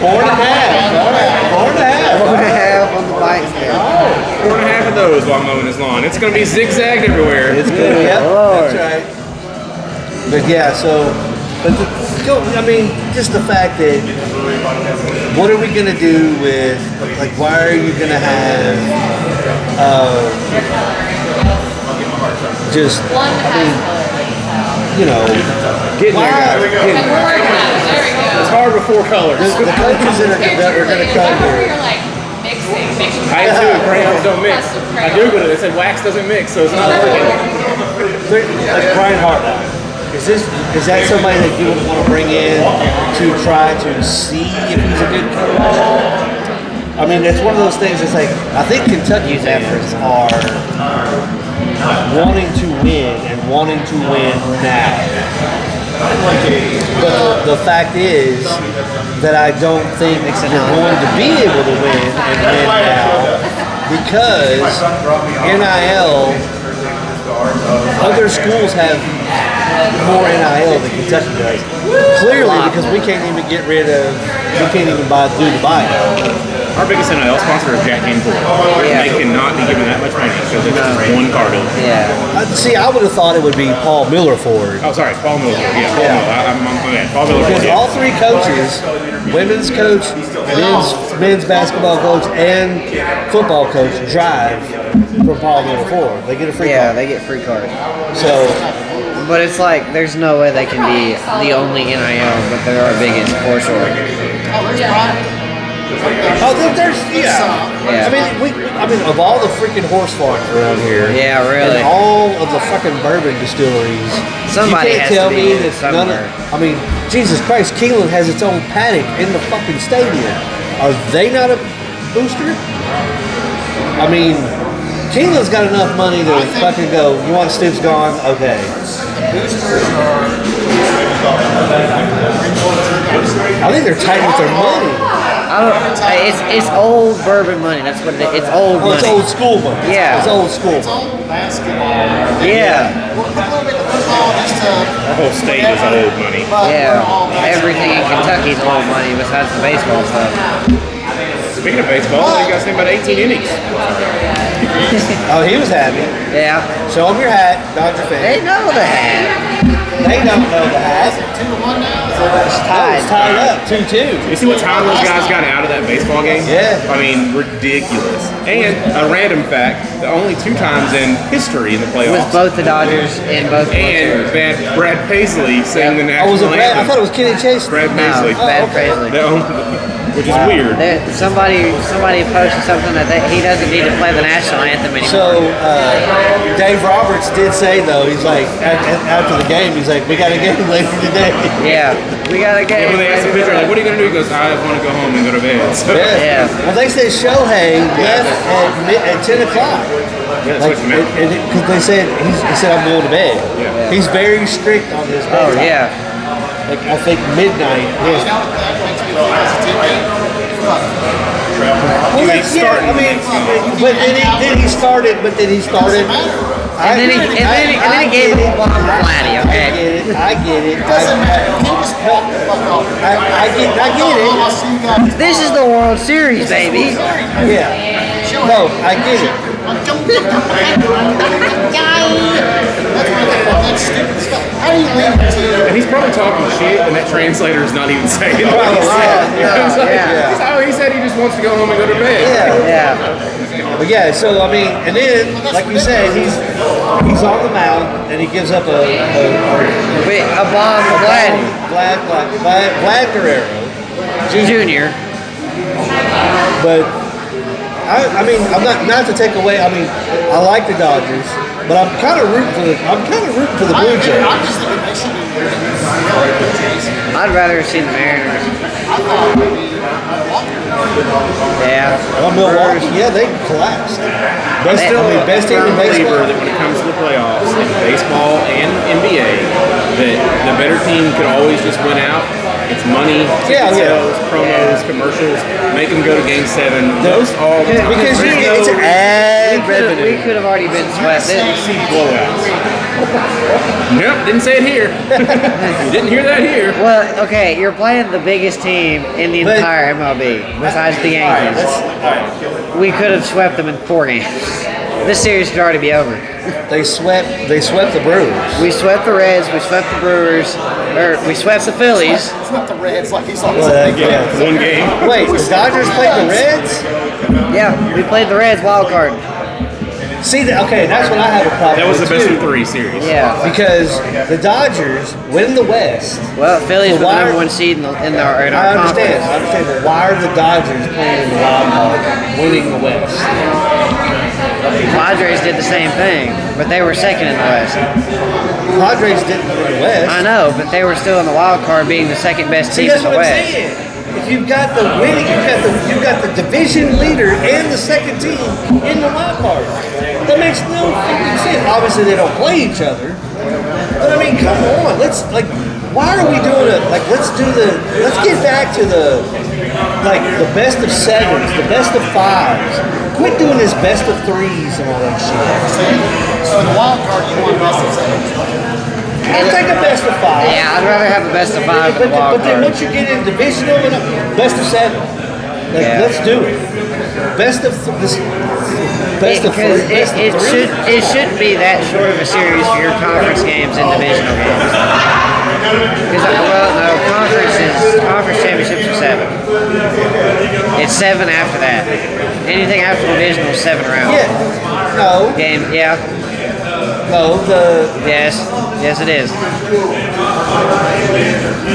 Four and a half. All right. 4.5. 4.5 on the bike scale. 4.5 toes while mowing his lawn. It's going to be zigzagged everywhere. It's good. Yeah, Lord. that's right. But yeah, I mean, just the fact that what are we gonna do with like? Why are you gonna have just? I mean, you know, Getting there, guys. We're getting And there. we're working on it. There we go. It's hard with 4 colors. the coaches that are gonna come Remember here. you're like mixing. I do. Crayons don't mix. I googled it. It said wax doesn't mix, so it's not working. Like Brian Hartline. Is that somebody that you would want to bring in to try to see if he's a good coach? I mean, it's one of those things. It's like I think Kentucky's efforts are wanting to win and wanting to win now. But the fact is that I don't think they're going to be able to win and win now because NIL. Other schools have more NIL than Kentucky does. Clearly, because we can't even do the buyout. Our biggest NIL sponsor is Jack Canfield. Yeah. They cannot be given that much money because it's just one card. Yeah. See, I would have thought it would be Paul Millerford. Oh, sorry, Paul Miller. Yeah, Paul Yeah. Miller. I'm bad. Paul Miller. Because Yeah. all three coaches, women's coach, men's basketball coach, and football coach, drive from Paul Millerford. They get a free Yeah, card. they get free cards. So, But it's like there's no way they can be the only NIL, but they're our biggest for sure. there's Yeah. I mean, of all the freaking horse farms around here, Yeah, really. and all of the fucking bourbon distilleries, Somebody you can't has tell to me be that none of. somewhere. I mean, Jesus Christ, Keeneland has its own paddock in the fucking stadium. Are they not a booster? I mean, Keeneland's got enough money to fucking go. You want Stiff's gone? Okay. I think they're tight with their money. I don't. It's old bourbon money. That's what it is. It's old Oh, money. it's old school money. Yeah. It's old school It's money. all basketball. Yeah. A little bit of football, just Our whole state is old money. but we're all Yeah. Everything in Kentucky's old money besides the baseball stuff. Speaking of baseball, what do you guys think about 18 innings? Oh, he was happy. Yeah. Show him your hat, Dodger fan. They know that. They don't know the hat. 2-1 now. It's tied up, 2-2. You see what time those guys got out of that baseball game? Yeah. I mean, ridiculous. And a random fact, the only 2 times in history in the With playoffs. both the Dodgers and both the And World Series. Brad Paisley sang the Oh, was it national Brad? I anthem. thought it was Kenny Chase. Brad No, Paisley. Bad okay. Paisley. Which is Wow. weird. Somebody posted something that he doesn't need to play the national anthem anymore. So, Dave Roberts did say, though, he's like, after the game, he's like, we got a game later today. Yeah, we got a Yeah, game. when they asked the pitcher, like, what are you going to do? He goes, I want to go home and go to bed. So, Yeah. Well, they said Shohei left at 10 o'clock. yeah, that's Like, what you meant. because they said, he said, I'm going to bed. Yeah. He's very strict on his Oh bedtime. yeah. Like, I think midnight. You know, that makes me feel positivity. Fuck. Well, I mean, then he started. And then he gave him a bomb flatty. Okay. I get it. Doesn't matter. Can you just help the fuck off? I get I'll it. see you guys. This is the World Series, baby. Yeah. No, I get it. That's stupid stuff. How do you leave the team? And he's probably talking shit, and that translator is not even saying what he Probably, said. yeah, It's like, yeah. he's like, oh, he said he just wants to go home and go to bed. Yeah. Yeah. But yeah, so I mean, and then like you said, he's on the mound and he gives up a Wait, a bomb flatty. Vlad Guerrero. Junior. But I mean, I'm not to take away. I mean, I like the Dodgers, but I'm kind of rooting for the Blue Jays. I'm just thinking they should be I'd rather have seen the Mariners. I thought maybe Yeah. Well, Milwaukee, yeah, they collapsed. Best team in firm believer baseball. that when it comes to the playoffs in baseball and NBA, that the better team could always just win out. It's money, ticket sales, promos, commercials. Make them go to Game 7 most all the time. Because There's it's no ad We revenue. could have already been swept. see blowouts. Nope, didn't say it here. You didn't hear that here. Well, okay, you're playing the biggest team in the But- entire MLB, besides the Yankees. We could have swept them in 4 games. This series could already be over. They swept the Brewers. We swept the Reds, we swept the Brewers, or we swept the Phillies. It's not the Reds like he's like. Yeah. One game. Wait, the Dodgers played the Reds? Yeah, we played the Reds wild card. See, okay, that's what I have a problem That was the with, best too. of 3 series. Yeah. Because the Dodgers win the West. Well, Phillies were the why- number 1 seed in our I conference. understand, but why are the Dodgers playing the wild card, winning the West? Padres did the same thing, but they were second in the West. Padres didn't win the West. I know, but they were still in the wild card, being the second best See, team that's in what the I'm West. saying. If you've got the winning, you've got the division leader and the second team in the wild card. That makes no freaking sense. Obviously, they don't play each other. But I mean, come on. Why are we doing it? Let's get back to the best of 7s, the best of 5s. Quit doing this best of 3s and all that shit. So in the wild card, you want best of 7. I'll take a best of 5. Yeah, I'd rather have the best of 5 than the wild But then card. once you get in divisional, best of 7. Yeah. Let's do it. Best of this. Best of 3. Because it shouldn't be that short of a series for your conference games and divisional games. Because conference championships are 7. It's 7 after that. Anything after divisional is 7 rounds. Yeah. No. Game, yeah. No. Yes, it is.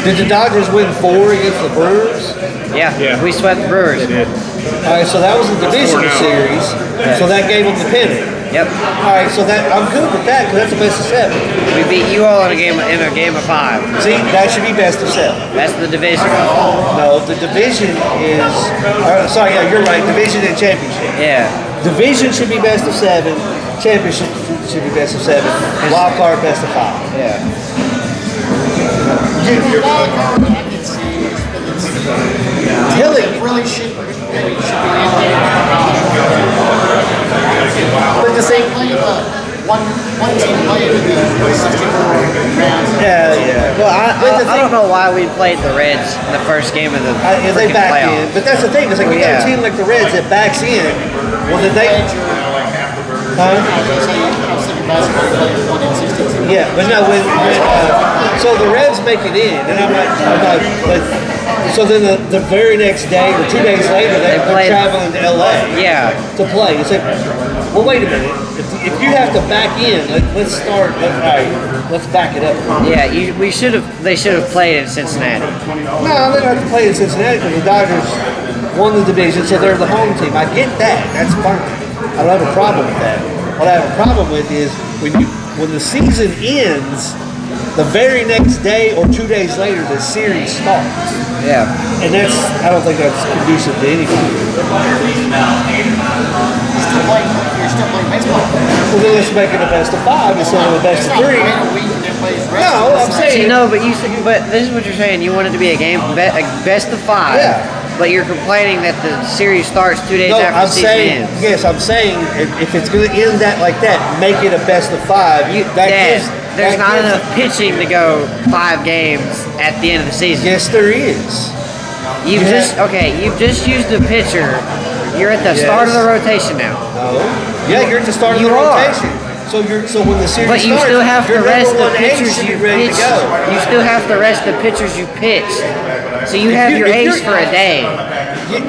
Did the Dodgers win 4 against the Brewers? Yeah, we swept the Brewers. All right, so that was a divisional 4-0. series. So that gave them the pennant. Yep, All right, so I'm good with that because that's the best of 7. we beat you all in a game of 5. See, that should be best of 7. That's the division. No, the division is. Sorry, yeah, you're right. Division and championship. Yeah, Division should be best of 7. Championship should be best of 7. Wild card best of 5. yeah. The wild card, I can see, Hilly. it really should be in But the thing. play one team playing in the 64 rounds. Yeah. Well, But the I don't know why we played the Reds in the first game of the If they freaking back playoffs. in, but that's the thing. It's like you got Yeah. a team like the Reds that backs in. Well, did they? Huh? Yeah, but no. So the Reds make it in, and I'm not. But so then the very next day or 2 days later, they're played- traveling to LA. Yeah, To play. It's like, well, wait a minute. If you have to back in, let's start. All right, let's back it up. yeah. They should have played in Cincinnati. No, they don't have to play in Cincinnati because the Dodgers won the division, so they're the home team. I get that. That's fine. I don't have a problem with that. What I have a problem with is when the season ends, the very next day or 2 days later, the series starts. Yeah. And I don't think that's conducive to anything. You're still playing baseball. Well, then let's make it a best of 5 instead of a best of 3. A week and then plays rest. No, I'm saying. See, no, but this is what you're saying. You want it to be a best of 5. Yeah. But you're complaining that the series starts 2 days No, after I'm the season saying, ends. yes, I'm saying if it's going to end that like that, make it a best of 5. There's not enough pitching to go 5 games at the end of the season. Yes, there is. You've just used the pitcher. You're at the start of the rotation now. No. Yeah, you're at the start of You the are. rotation. So when the series But you starts, still have to your rest number the one ace pitchers should be you ready pitched. to go. You still have to rest the pitchers you pitched. So you have your if ace you're- for a day.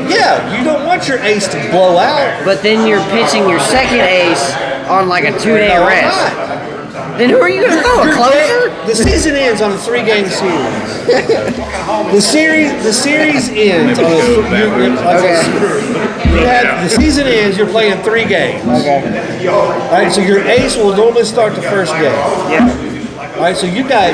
Yeah, you don't want your ace to blow out. But then you're pitching your second ace on like a 2-day No, I'm rest. not. Then who are you going to throw? A closer? The season ends on a 3-game series. the series ends on the season ends. You're playing 3 games. Okay. All right, so your ace will normally start the first game. Yeah. All right, so you got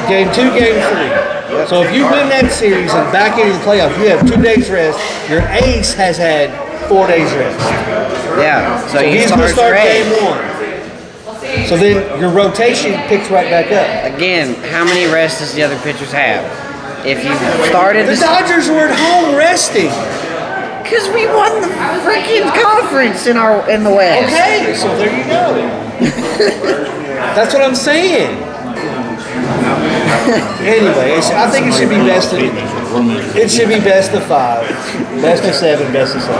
game 2, game 3. So if you win that series and back into the playoffs, you have 2 days rest. Your ace has had 4 days rest. Yeah. So you He's going to start straight. game 1. So then your rotation picks right back up. Again, how many rests does the other pitchers have? If you started The Dodgers were at home resting. because we won the freaking conference in the West. Okay, so there you go. That's what I'm saying. Anyway, I think it should be best of. It should be best of 5, best of 7, best of 7.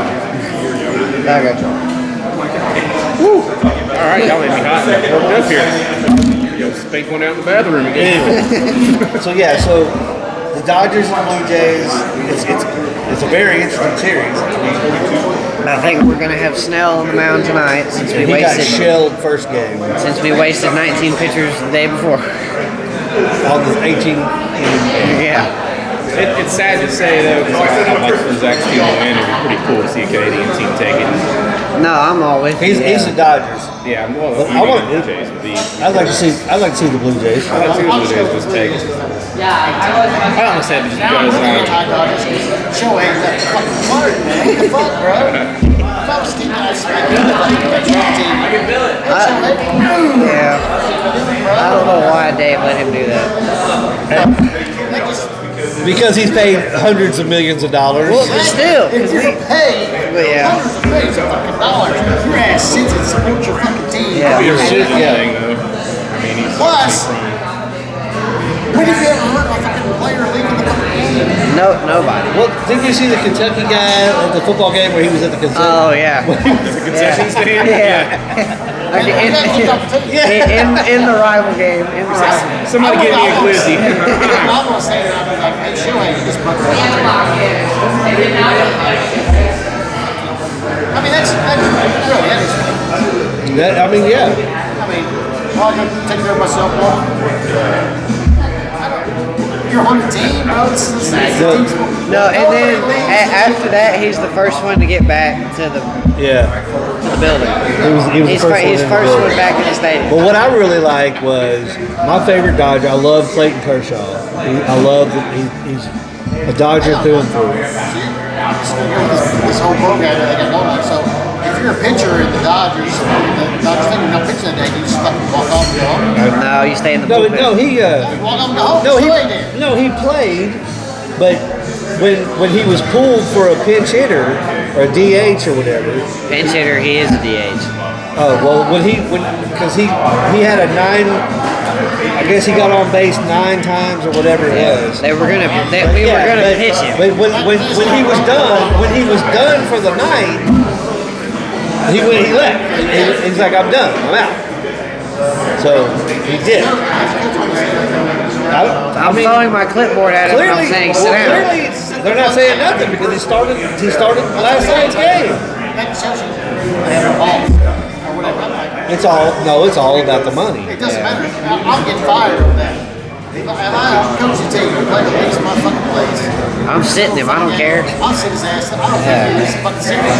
Okay. All right, y'all made me hot and worked up here. Go spank one out in the bathroom again. Anyway, so the Dodgers and Blue Jays, it's a very interesting series. I think we're gonna have Snell on the mound tonight since we He got wasted shelled first game 19 pitchers the day before. on the 18. Yeah. It's sad to say though, because I'd like for Zach's team to win. It'd be pretty cool to see a Canadian team take it. No, I'm all with you. He's the Dodgers. Yeah, well, I want the Blue Jays would be. I'd like to see the Blue Jays. I'd like to see the Blue Jays just take it. I don't say it just because Anti-Dodgers because Shohei got fucking fired, man. What the fuck, bro? If I was Steve, I'd smack him in the team. Yeah. I don't know why Dave let him do that. Because he's paid hundreds of millions of dollars. Well, still, If you're paid yeah. hundreds of millions of fucking dollars, your ass sits and supports your fucking team. Yeah. Be a religion Yeah. thing though. I mean, he's Plus, when have you ever heard of a fucking player leaving the fucking game? Nobody. Well, didn't you see the Kentucky guy at the football game where he was at the concession? Oh yeah. concession stand. Yeah. And Okay, that looked up to you. in the rival game. In the rival. Somebody give me a glizzy. I'm gonna say that I'll be like, hey, Shohei, you just broke the record. I mean, that's really, that is. I mean, yeah. I mean, well, I can take care of myself, bro. You're on the team, bro. It's the team's No, and then after that, he's the first one to get back to the Yeah. building. He was He's the first one. he's in the first building. one back in the stadium. But what I really like was my favorite Dodger. I love Clayton Kershaw. I love that he's a Dodger through and through. this whole program that they got going on. So if you're a pitcher in the Dodgers think you're not pitching that day, you just fucking walk off and go home. No, you stay in the No, bullpen. no, he You walk off and go home. no, he Shohei did. no, he played, but when he was pulled for a pinch hitter or a DH or whatever. Pinch hitter, he is a DH. Oh well, because he had a 9. I guess he got on base 9 times or whatever it was. We were gonna pitch him. But when he was done for the night, he left. He's like, I'm done. I'm out. So he did. I'm throwing my clipboard at him and I'm saying sit down. Clearly, they're not saying nothing because he started last night's game. That tells you they have a ball or whatever. It's all about the money. It doesn't matter. I'll get fired over that. If I coach the team, play at least my fucking place. I'm sitting him. I don't care. I'll sit his ass. I don't care if he's fucking serious.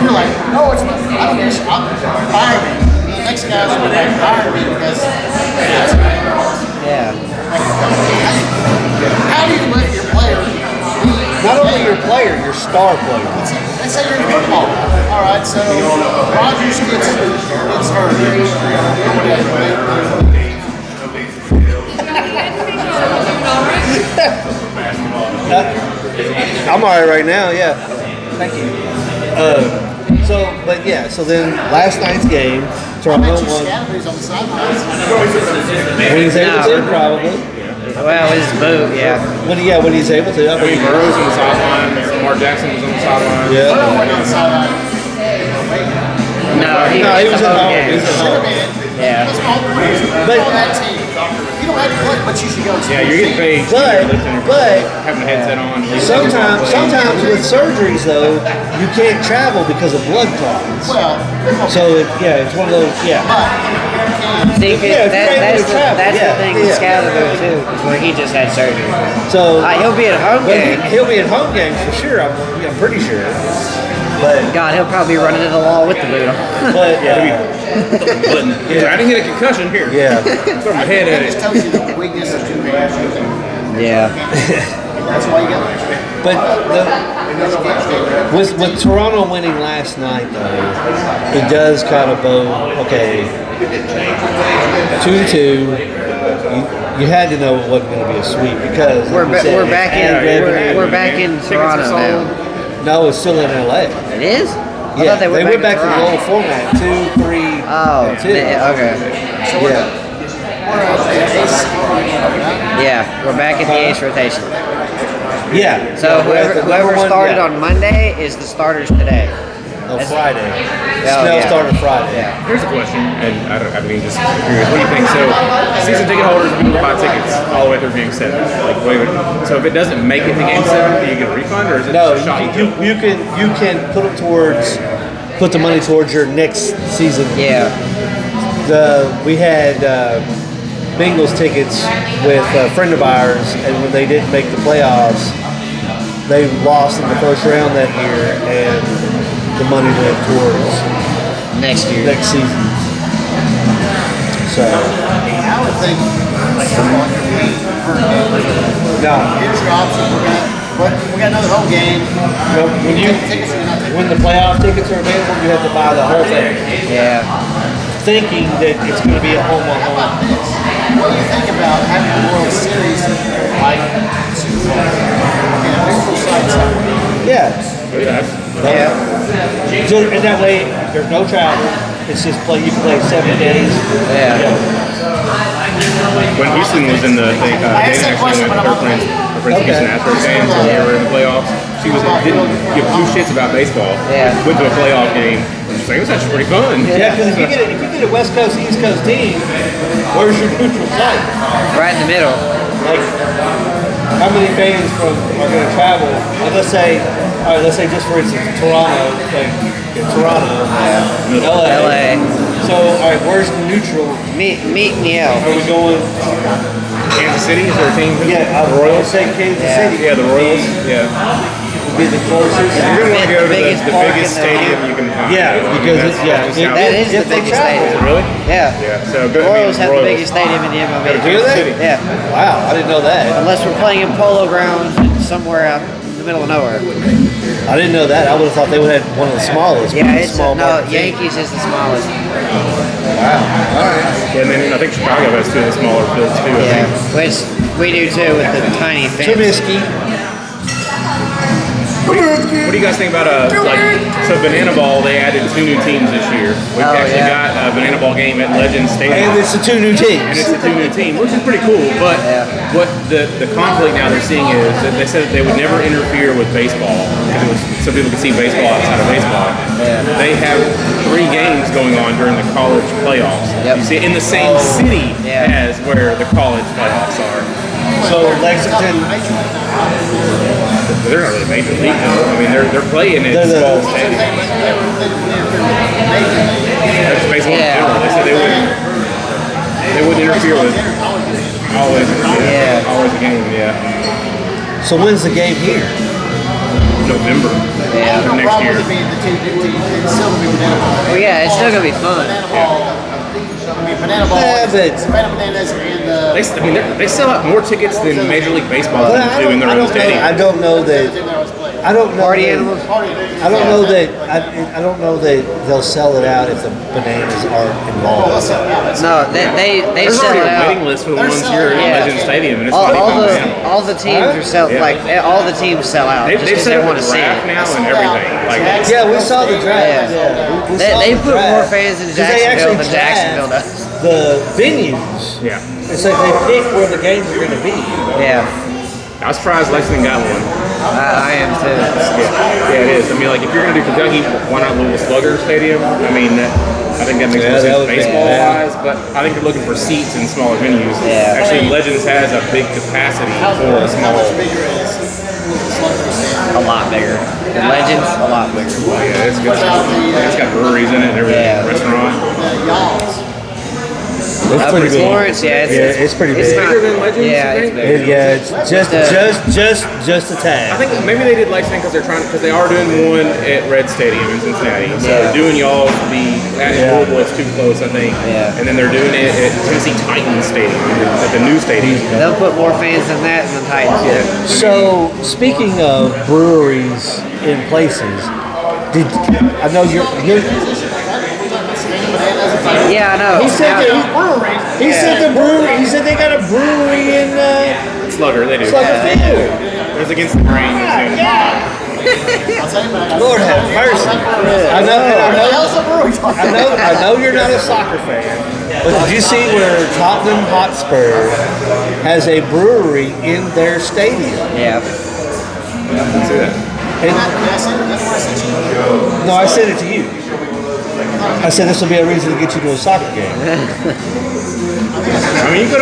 You're like, no, it's not. I don't care. I'll fire me. The next guy's going to fire me because. Yeah. How do you let your player leave? Not only your player, your star player. Let's say you're in football. All right, so Rodgers gets hurt. Or whatever. I'm all right right now. Yeah. Thank you. So then last night's game, I Toronto bet you won. Scatterby's on the sidelines. When he's able to, No. probably. Well, his boot, yeah. When he's able to. I mean, Burrow's on the sideline. Lamar Jackson was on the sideline. yeah. Burrow went on the sideline. No, he No, he was the at whole home. game. He was at Should have home. been. Yeah. That's my whole point. But- You're on that team. You don't have to play, but you should go. Yeah, you're getting paid. But having a headset on. sometimes with surgeries though, you can't travel because of blood clots. Well, So it's one of those. Yeah. See, Yeah, if you're able that's to travel, the yeah, thing with yeah. Scatterbo too, where he just had surgery. So He'll be at home but game. he'll be at home games for sure. I'm pretty sure. But God, he'll probably be running to the wall with the boot on. but yeah. I didn't get a concussion here. Yeah. Throw my head that at just it. tells you the weakness of two hands. Yeah. That's why you got. But with Toronto winning last night though, it does kind of bode. Okay, 2-2. You had to know it wasn't going to be a sweep because We're like you said, we're back it's in added we're back in Toronto now. No, it's still in LA. It is? I Yeah, thought they went back to the Toronto. old format, 2, 3, Oh, 2. okay. Yeah. Yeah, we're back in the ace rotation. Yeah. So Yeah, we're at the whoever number one- started yeah. on Monday is the starters today. No, Friday. Oh, Snow yeah. started Friday. Yeah. Here's a question, and I mean, just curious. What do you think? So, season ticket holders, people buy tickets all the way through Game 7. Like, so if it doesn't make it to Game 7, do you get a refund, or is it No, just a shot? you can put the money towards your next season. Yeah. We had Bengals tickets with a friend of ours, and when they didn't make the playoffs, they lost in the first round that year, and the money went towards Next year. next season. So I would think like football could be no, here's your option. We got another home game. when you Take tickets or not take when the playoff tickets are available, you have to buy the whole thing, Yeah. thinking that it's going to be a home on How home. about this? What do you think about having the World Series like Super Bowl in a neutral site somewhere? Yeah. Yeah. So, and that way, there's no travel. It's just play. You can play 7 days. Yeah. When Houston was in the thing, Dana I asked that actually question, went but with her I'm friends, not- Houston Astros fans when they were in the playoffs. She didn't give two shits about baseball. Yeah. Went to a playoff game. She's like, it was actually pretty fun. Yeah, because if you get a West Coast East Coast team, where's your neutral site? Right in the middle. Like, how many fans are going to travel? Like, let's say just for instance, Toronto, LA. LA. So, all right, where's the neutral? Meet in the L. Are we going? Kansas City is their team. Yeah, I would say Kansas City. Yeah, the Royals. Yeah. Would be the closest. You're gonna want to go to the biggest park in biggest the- stadium you can find. Yeah, because That's it's just how- That is If the they biggest travel. stadium. Really? Yeah. Yeah. So good. Royals have the biggest stadium in the MLB. Do they? Yeah. Wow, I didn't know that. Unless we're playing in Polo Grounds somewhere out in the middle of nowhere. I didn't know that. I would have thought they would have one of the smallest. Yeah, but it's small no market team. Yankees is the smallest. And then I think Chicago has two of the smaller fields too. I Yeah, think. which we do too with the tiny fans. Trubisky. What do you guys think about so Banana Ball? They added 2 new teams this year. We've Oh, actually yeah. got a Banana Ball game at Legends Stadium. And it's the two new And teams. it's the 2 new teams, which is pretty cool. But what the conflict now they're seeing is that they said that they would never interfere with baseball because it was so people could see baseball outside of baseball. They have 3 games going on during the college playoffs. Yep. You see, in the same city as where the college playoffs are. So Lexington, They're not really major league though. I mean, they're playing in They're the- small stadiums. That's baseball in Yeah. general. They said they wouldn't interfere with always a game. Yeah. so when's the game here? November Yeah. of next year. Being the two new teams, it's still gonna be Banana Ball. Well, yeah, it's still gonna be fun. Banana Ball. I mean, Banana Ball. Yeah, but- Savannah Bananas and They sell out more tickets than Major League Baseball Well, teams do in their own stadium. I don't know that. I don't know. Party that- animals. I don't know that. I don't know that they'll sell it out if the bananas aren't involved. No, they There's sell already it a out. waiting list for the ones here at Yeah. Legend Stadium, and it's All, not all even the Banana Ball. all the teams are sell Yeah. like all the teams sell out just They've because set they up want a to see draft it. now and everything. Like, Yeah, we saw the draft. Yeah. We They, saw they the put draft. more fans in 'Cause they Jacksonville actually than Jacksonville draft does. The venues. yeah. It's like they pick where the games are going to be. Yeah, I was surprised Lexington got one. I am too. Yeah, it is. I mean, like, if you're going to do Kentucky, why not Louisville Slugger Stadium? I mean, I think that makes Yeah, more that sense would be- baseball-wise, but I think they're looking for seats in smaller venues. Yeah. Actually, Legends has a big capacity for a small. A lot bigger. The Legends, a lot bigger. Yeah, it's good. It's got breweries in it and everything. Yeah. Restaurant. It's Up pretty in big. Florence, It's pretty big. not- Bigger than Legends, Yeah, you it's think? bigger. Yeah, it's just a I tad. think maybe they did Lexington because they are doing one at Red Stadium in Cincinnati. So Yeah. they're doing y'all to be at Yeah. Louisville. It's too close, I think. Yeah. And then they're doing it at Tennessee Titans Stadium, at the new stadium. They'll put more fans than that than the Titans. Yeah. So speaking of breweries in places, I know you're Yeah, I know. he said Now- that he said the brewery. He said they got a brewery in Slugger, they do. Slugger Field. It was against the grain. Lord have mercy. I know you're not a soccer fan, but did you see where Tottenham Hotspur has a brewery in their stadium? Yeah. That's it. That's what I sent you. No, I sent it to you. I said this will be a reason to get you to a soccer game. I mean, you go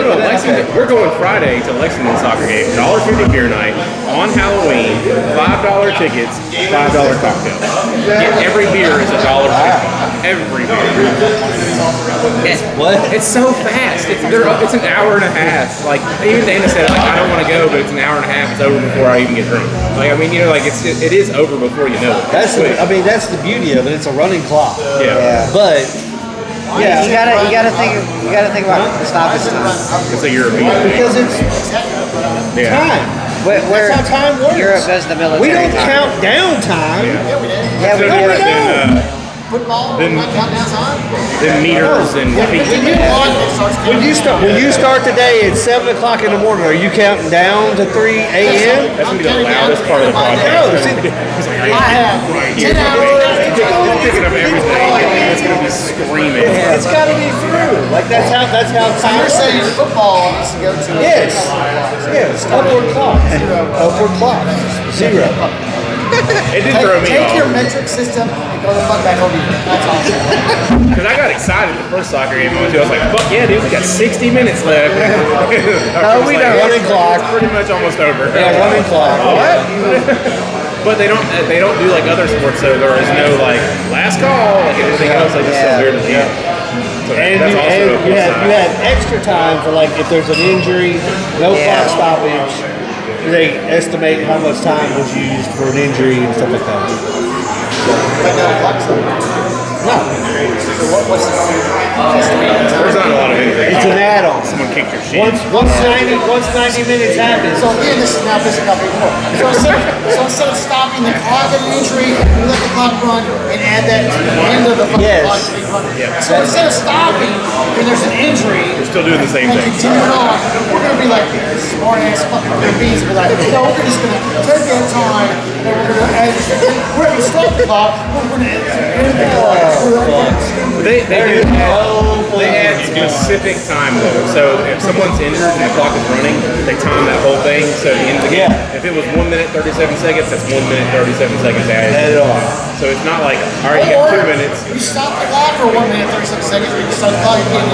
to Lexington. We're going Friday to Lexington soccer game. $1.50 beer night on Halloween. $5 tickets. $5 cocktails. Every beer is $1.50. Every beer. What? It's so fast. It's an hour and a half. Like even Dana said, like I don't want to go, but it's an hour and a half. It's over before I even get drunk. Like I mean, you know, like it is over before you know it. That's the beauty of it. It's a running clock. Yeah. But yeah, You gotta think about the stoppage time. It's a European. because it's time. Where That's how time works. Europe does the military We don't time. count down time. Yeah, we No, do. we don't. Football, Then- not countdown time. Then meters and When you start the day at 7:00 in the morning, are you counting down to 3 a.m.? that's gonna be the loudest part of the podcast. No, see, I have 10 hours. Picking up everything. It's gonna be screaming. it's got to be through. Like that's how So time you're saying works. football needs to go to Yes, upward clock. Upward clock. Zero. It did throw me Take your off metric system and go the fuck back over here. That's awesome. because I got excited the first soccer game I went to. I was like, "Fuck yeah, dude! We got 60 minutes left." No, we don't. Running clock. It's pretty much almost over. Yeah, running clock. What? But they don't do like other sports, so there is no like last call, like anything else. Like it's so weird to me. So And that's also a cool you sign. have extra time for like if there's an injury, no clock stoppage. They estimate how much time was used for an injury and stuff like that. But no clock zone. No, So what's the There's not a lot of injuries. it's an add-on. Someone kicked your shit. Once 90 minutes happens, So again, this is now pissing off people more. So instead of stopping the clock at an injury, we let the clock run and add that to the end of the fucking Yes. clock to be running. Yeah. So instead of stopping when there's an injury We're still doing the same and thing. continuing on, we're gonna be like smart ass fucking beans and be like, no, we're just gonna take that time and we're gonna stop the clock, we're gonna end the clock. They add specific time though. So if someone's injured and the clock is running, they time that whole thing. So the end of the game. If it was 1 minute 37 seconds, that's 1 minute 37 seconds added. add it on. So it's not like all right, you got 2 minutes. You stop the clock for 1 minute 36 seconds, or you start the clock again.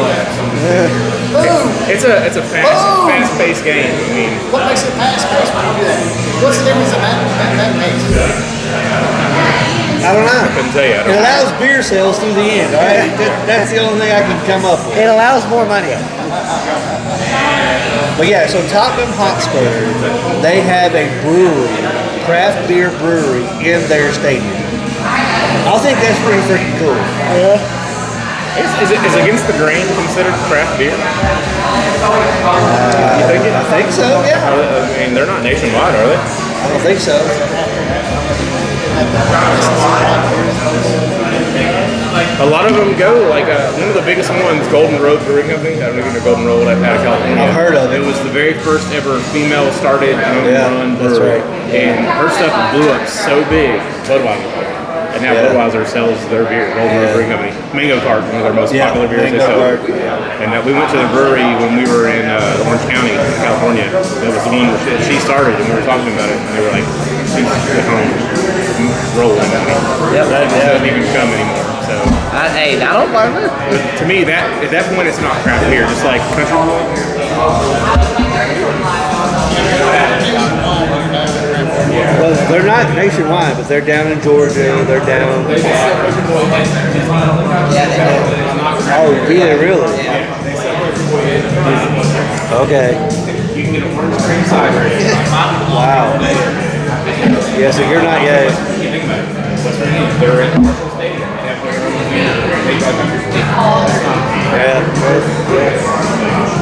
Boom! It's a fast paced game. I mean, What makes it fast paced when you do that? What's the difference that makes? I don't know. couldn't tell you. I It don't know. allows beer sales through the end. All right, that's the only thing I can come up with. It allows more money. But yeah, so Tottenham Hotspur, they have a brewery, craft beer brewery in their stadium. I think that's pretty freaking cool. Is Against the Grain considered craft beer? You think it? I think so, yeah. I mean, they're not nationwide, are they? I don't think so. A lot of them go, like one of the biggest ones, Golden Road Brewing Company. I don't know if you know Golden Road out of California. I've heard of it. It was the very first ever female started Yeah, run that's brewery. right. And her stuff blew up so big, Budweiser. And now Yeah. Budweiser sells their beer, Golden Road Brewing Company. Mango Tart, one of their most Yeah, popular beers they Mango sell. Tart. And we went to the brewery when we were in Orange County, California. That was the one that she started, and we were talking about it, and they were like, she's at home rolling. Yep. That doesn't even come anymore. So Hey, I don't blame her. to me, that at that point, it's not craft beer, just like country. Well, they're not nationwide, but they're down in Georgia. They're down. Oh, yeah, really? Okay. You can get an orange cream cider. Wow. Yeah, so you're not yet. They're in commercial stadium. They have their own beer. They got country beer. Yeah.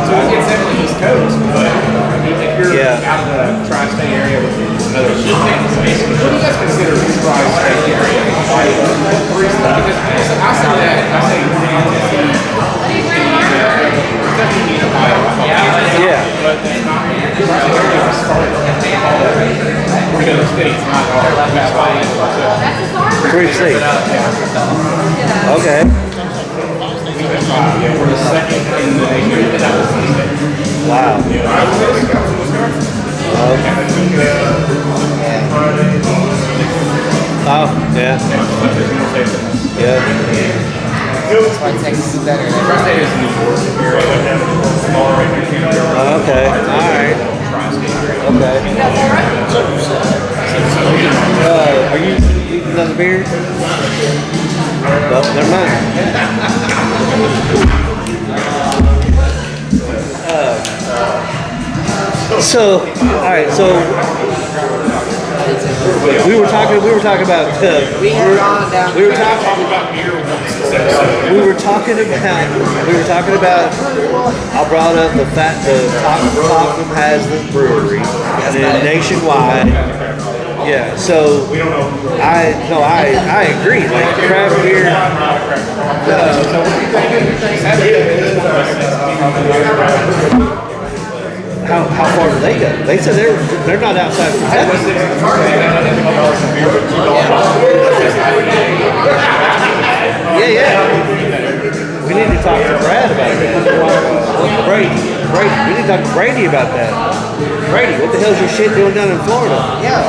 So it gets them to the East Coast, but if you're out of the tri-state area, which is another space, what do you guys consider tri-state area? Because outside of that, I say Yeah. but it's not tri-state area is started. Because the state's not hard. That's why it's Great state. Okay. we're the second in the nation. Wow. Oh, yeah. Yeah. That's why Texas is better. Okay. All right. Okay. Are you eating another beer? Well, never mind. So, all right. So we were talking about. We have gone down. We were talking about. I brought up the fact the Tottenham has the brewery and then nationwide. Yeah, so I agree. Like craft beer. How far do they go? They said they're not outside of Kentucky. Yeah. We need to talk to Brad about that. Brady. We need to talk to Brady about that. Brady, what the hell's your shit doing down in Florida? Yeah,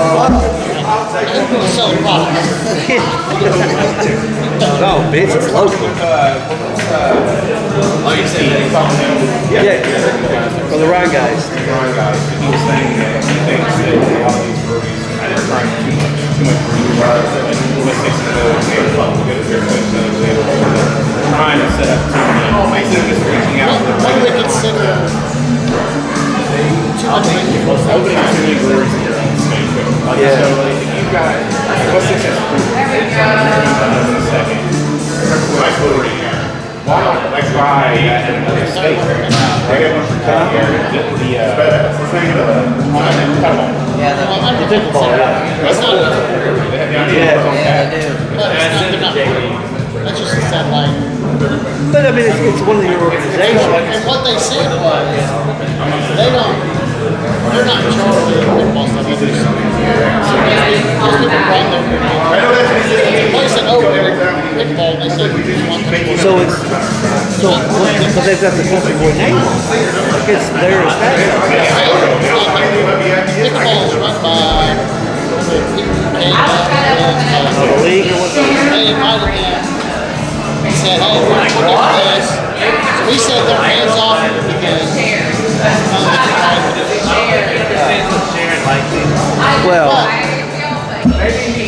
No, bitch, it's local. Yeah, for the Ryan guys. He was saying that he thinks that a lot of these breweries are trying too much brewery trying to set up basically just reaching out to What do we consider opening too many breweries in your own state. Yeah. So like, if you've got what's successful second nice brewery. Why not try that in another state? The pickleball, That's not yeah. That's just a satellite. But I mean, it's one of your organizations. And what they said was, they're not in charge of the pickleball stuff. Those people brought their place that opened pickleball, they said, we just want pickleball. But they've got the country boy name on it. It's their establishment. Pickleball is run by the League or what? They invited him and said, hey, we're looking at this. So he said their hands off it because Well,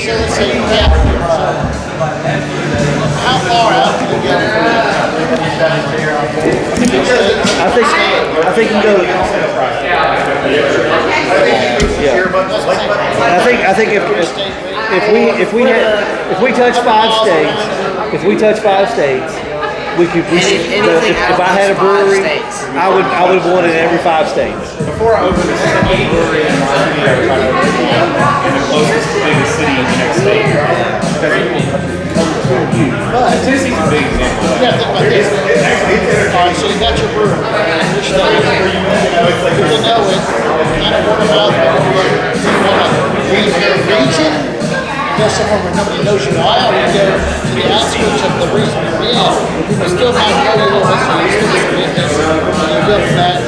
so let's say you have how far out can you go? I think you go. Yeah. I think if we touch 5 states, we could. If I had a brewery, I would want it in every 5 states. Before I opened a brewery in my city, I tried to open one in the closest biggest city in the next state. Tennessee's a big example. Yeah, think about this. Alright, so you got your brewery. Your state. You know it. Kind of word of mouth. You want to leave your region. Go somewhere where nobody knows you are. You go to the outskirts of the region you're in. People still might know you a little bit, so you still get business. And you build from that.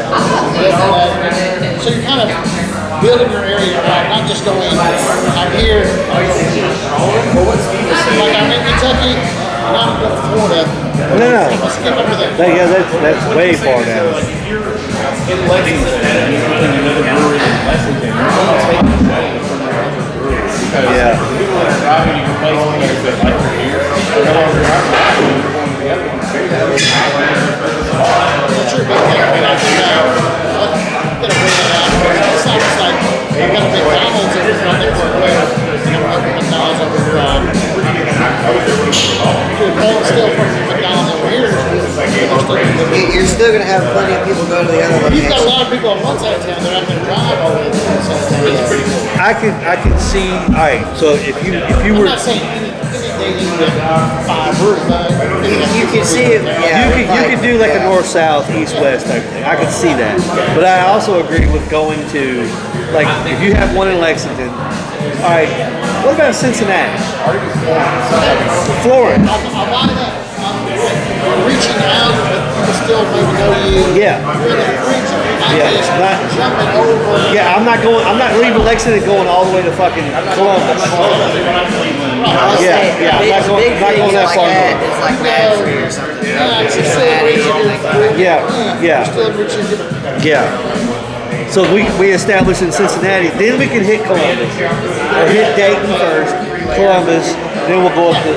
So you're kind of building your area out, not just going, I'm here. Like I'm in Kentucky, and I'm going to Florida. No. Let's skip over there. That's way far down. Like if you're in Lexington and you're opening another brewery in Lexington, you're going to take away from your other breweries. Because people that are driving your place because they like your beer, they're no longer driving that one, they're going to the other one. What's your big thing? I think I'm going to bring it out. It's not just like, I've got a McDonald's over here, I think we're aware of McDonald's over here. You're still from McDonald's over here. You're still going to have plenty of people go to the other You've got a location. lot of people on one side of town that are not going to drive all the way to the other side of town. It's pretty cool. I can see. All right. So if you I'm were not saying any day you get 5 breweries, but You can see it. Yeah, you could do like a north south east west type of thing. I could see that. But I also agree with going to like if you have one in Lexington. All right. What about Cincinnati? Florence. I like that. I'm reaching out, but people still maybe know you. Yeah. You're in the region. Yeah, Just not- jumping over. Yeah, I'm not leaving Lexington going all the way to fucking Columbus. I'll say yeah, big, not going- big not going things that like far that north. is like Madrid or something. Cincinnati, and things like that. Yeah. So we established in Cincinnati, then we can hit Columbus. Or hit Dayton first, Columbus, then we'll go up to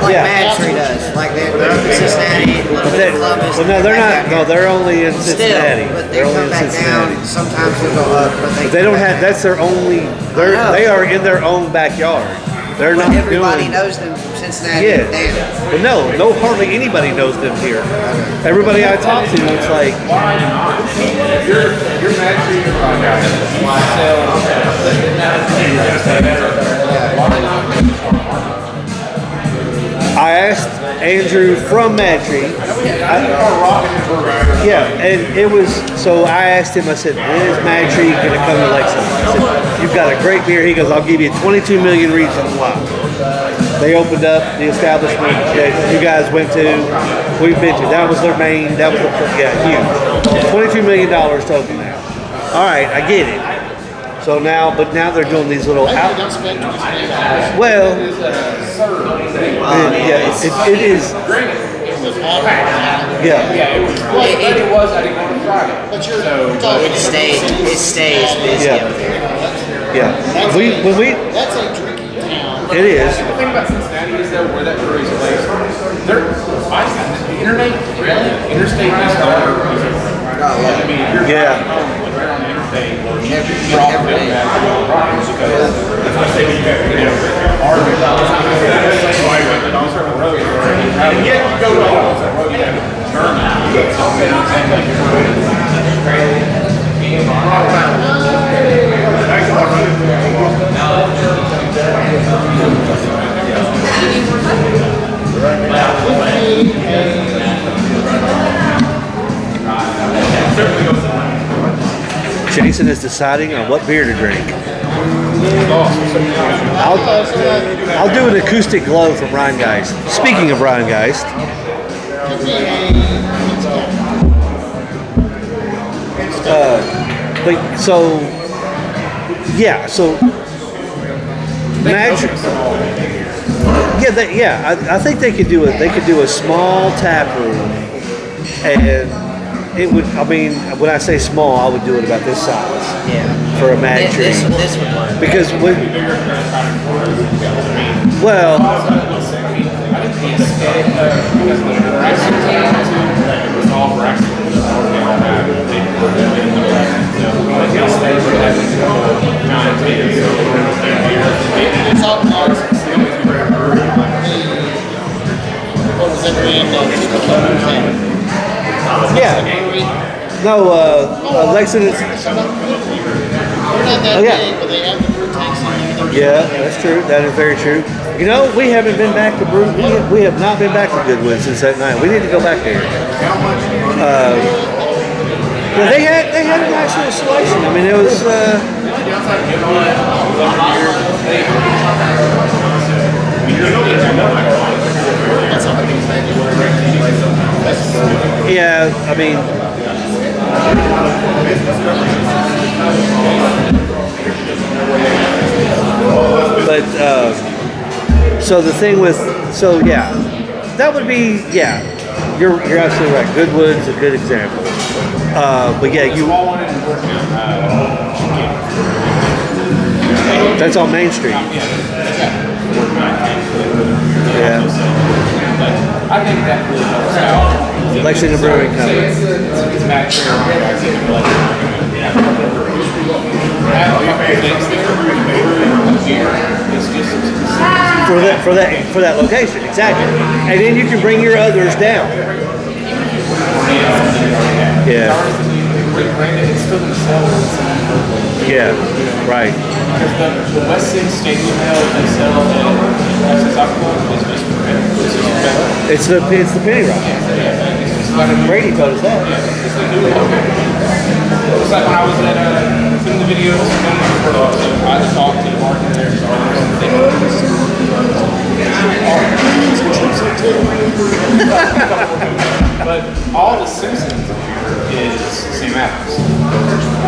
Like Madrid does. Like they're up in Cincinnati, a little bit of Columbus. Well, no, they're not. No, they're only in Cincinnati. Still, but they They're only come in back Cincinnati. down. Sometimes they'll go up, but They don't have. That's their only. They are in their own backyard. They're not Everybody doing. knows them from Cincinnati Yeah, down. but no, hardly anybody knows them here. Everybody I talk to, it's like, Your match I asked Andrew from Madry. Yeah, and it was, so I asked him, I said, when is Madry going to come to Lexington? I said, you've got a great beer. He goes, I'll give you 22 million reasons why. They opened up the establishment that you guys went to, we've been to. That was their main, that was huge. $22 million to open that. All right, I get it. So now, but now they're doing these little out. Well, yeah, it is. Yeah. It was. I didn't want to Friday. But you're talking. It stays busy Yeah. up there. Yeah. That's That's a drinking town. it is. The thing about Cincinnati is though, where that brewery is placed, the interstate is hard. I mean, if you're Yeah. right on the interstate, you're off the bad problems because and yet you go to all that road, you have to turn. Jason is deciding on what beer to drink. I'll do an acoustic glow from Rheingeist. Speaking of Rheingeist, but so yeah, so Magic. I think they could do it. They could do a small tap room, and it would. I mean, when I say small, I would do it about this size. Yeah. For a mag tree. This would work. Because when, well, yeah. No, Lexington. Not that Oh, yeah. big, but they have the brew tanks in there. Yeah, that's true. That is very true. You know, we haven't been back to Brew. We have not been back to Goodwood since that night. We need to go back there. Yeah, they had a nice little selection. I mean, it was. Yeah, I mean. But so the thing with that would be you're absolutely right. Goodwood's a good example. But yeah, that's on Main Street. Yeah. I think that really helps out. Lexington Brewing Company. It's Matt For that location, exactly. And then you can bring your others down. Yeah. Yeah, right. Because the West Six Stadium Ale they sell at Soccer Club is just It's the penny rock. Brady told us that. It's like when I was at filming the videos, I had to talk to the market there. But But all the Simpsons beer is Sam Adams.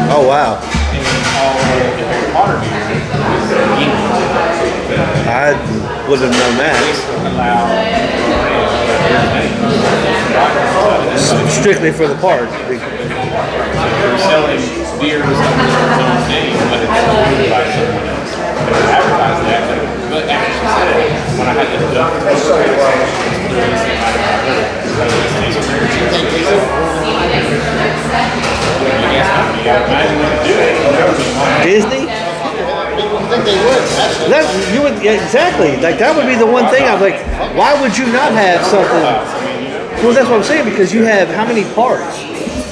Oh wow. And all the Harry Potter beer is England. I wouldn't have known that. Strictly for the park. They're selling beers under its own name, but it's owned by someone else. They advertise that, but after she said it, when I had to duck Disney? I think they would, actually. You would, yeah, exactly. Like that would be the one thing I'm like, why would you not have something? Well, that's what I'm saying, because you have how many parks?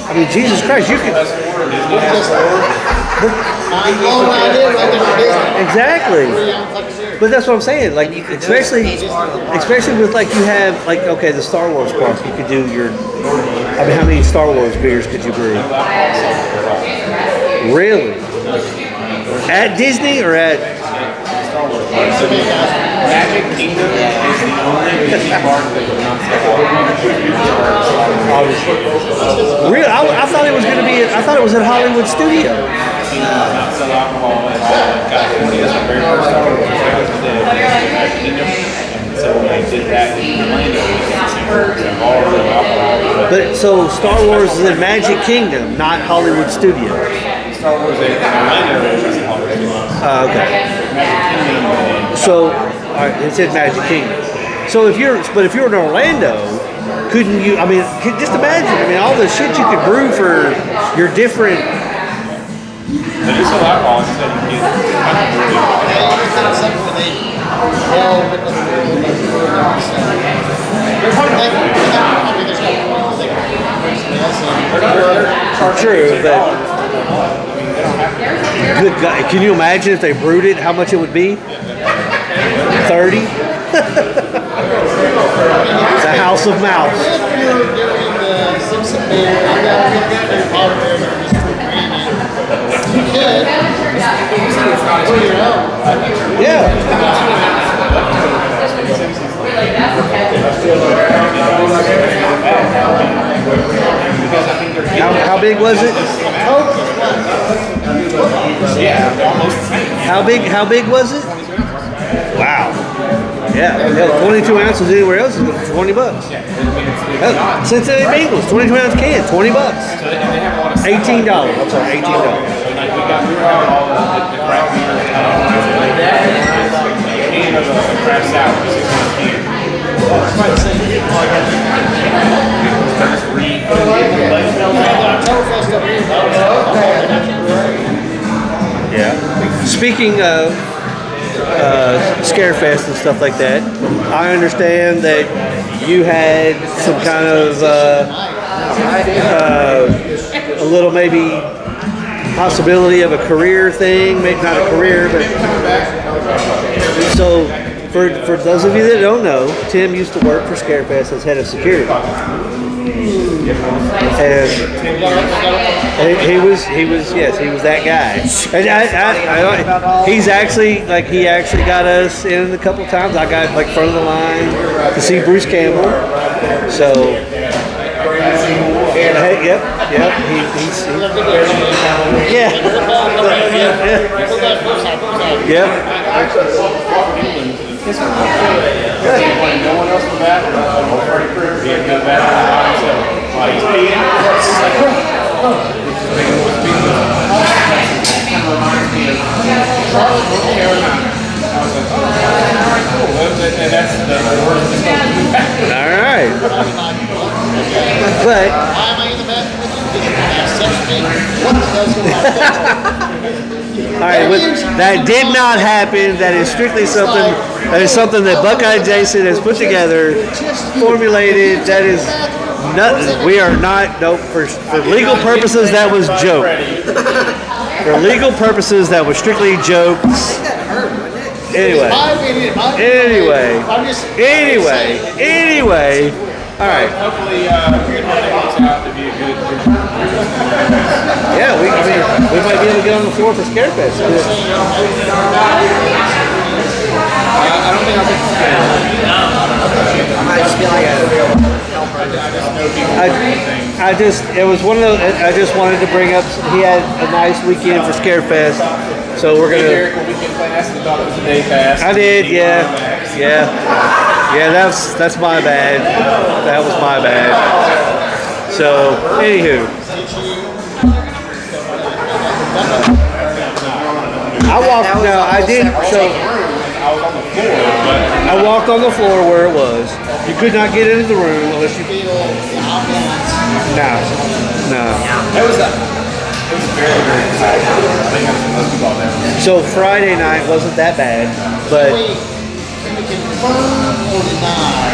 I mean, Jesus Christ, you could. Exactly. But that's what I'm saying. Like, especially with like you have like okay, the Star Wars park. You could do your. I mean, how many Star Wars beers could you brew? Really? At Disney or at? Magic Kingdom is the only Disney park that would not sell alcohol. Really? I thought it was going to be. I thought it was at Hollywood Studios. Not sell alcohol at California. That's the very first Star Wars. That was the Magic Kingdom. And so when they did that in Orlando, all the alcohol. But so Star Wars is in Magic Kingdom, not Hollywood Studios. Star Wars in Orlando is in Hollywood Studios. Okay. Magic Kingdom. So all right, it said Magic Kingdom. So if you're in Orlando, couldn't you? I mean, just imagine. I mean, all the shit you could brew for your different. But it's a lot of alcohol. Instead, you True, but good God, can you imagine if they brewed it? How much it would be? 30. The House of Mouse. If you're doing the Simpson beer, and Harry Potter beer, you could brew your own. Yeah. How big was it? How big was it? Wow. Yeah. Hell, 22 ounces anywhere else is $20. Hell, Cincinnati Bengals, 22 ounce can, $20. $18. I'm sorry, $18. we got all the craft beer and the craft sour, 6 ounce can. Yeah. Speaking of Scarefest and stuff like that, I understand that you had some kind of a little maybe possibility of a career thing, maybe not a career, but so for those of you that don't know, Tim used to work for Scarefest as head of security. And he was that guy. And he actually got us in a couple times. I got like front of the line to see Bruce Campbell. So, yep. When no one else in the bathroom, Freddie Krueger, he had to go to the bathroom by himself. While he's peeing, it's like, kind of reminds me of Charlotte, North Carolina. I was like, all right, cool. And that's the worst it's going to be back. All right. But Why am I in the bathroom with you? Because you have sex with me? What does all right, that did not happen. That is strictly something. That is something that Buckeye Jason has put together, formulated. That is nothing. We are not. Nope. For legal purposes, that was joke. For legal purposes, that was strictly jokes. Anyway. All right. Hopefully, it works out to be a good. Yeah, we might be able to get on the floor for Scarefest. I don't think I'll get the I might just be like a helper. it was one of those. I just wanted to bring up. He had a nice weekend for Scarefest, so we're gonna. Derek, when we came class, we thought it was a day pass. I did, yeah. That's my bad. That was my bad. So, anywho, I walked. No, I did. So. I was on the floor, but I walked on the floor where it was. You could not get into the room unless you. Feel the ambiance. No. it was very, very tight. I think that's most people out there. So Friday night wasn't that bad, but Wait, can we confirm or deny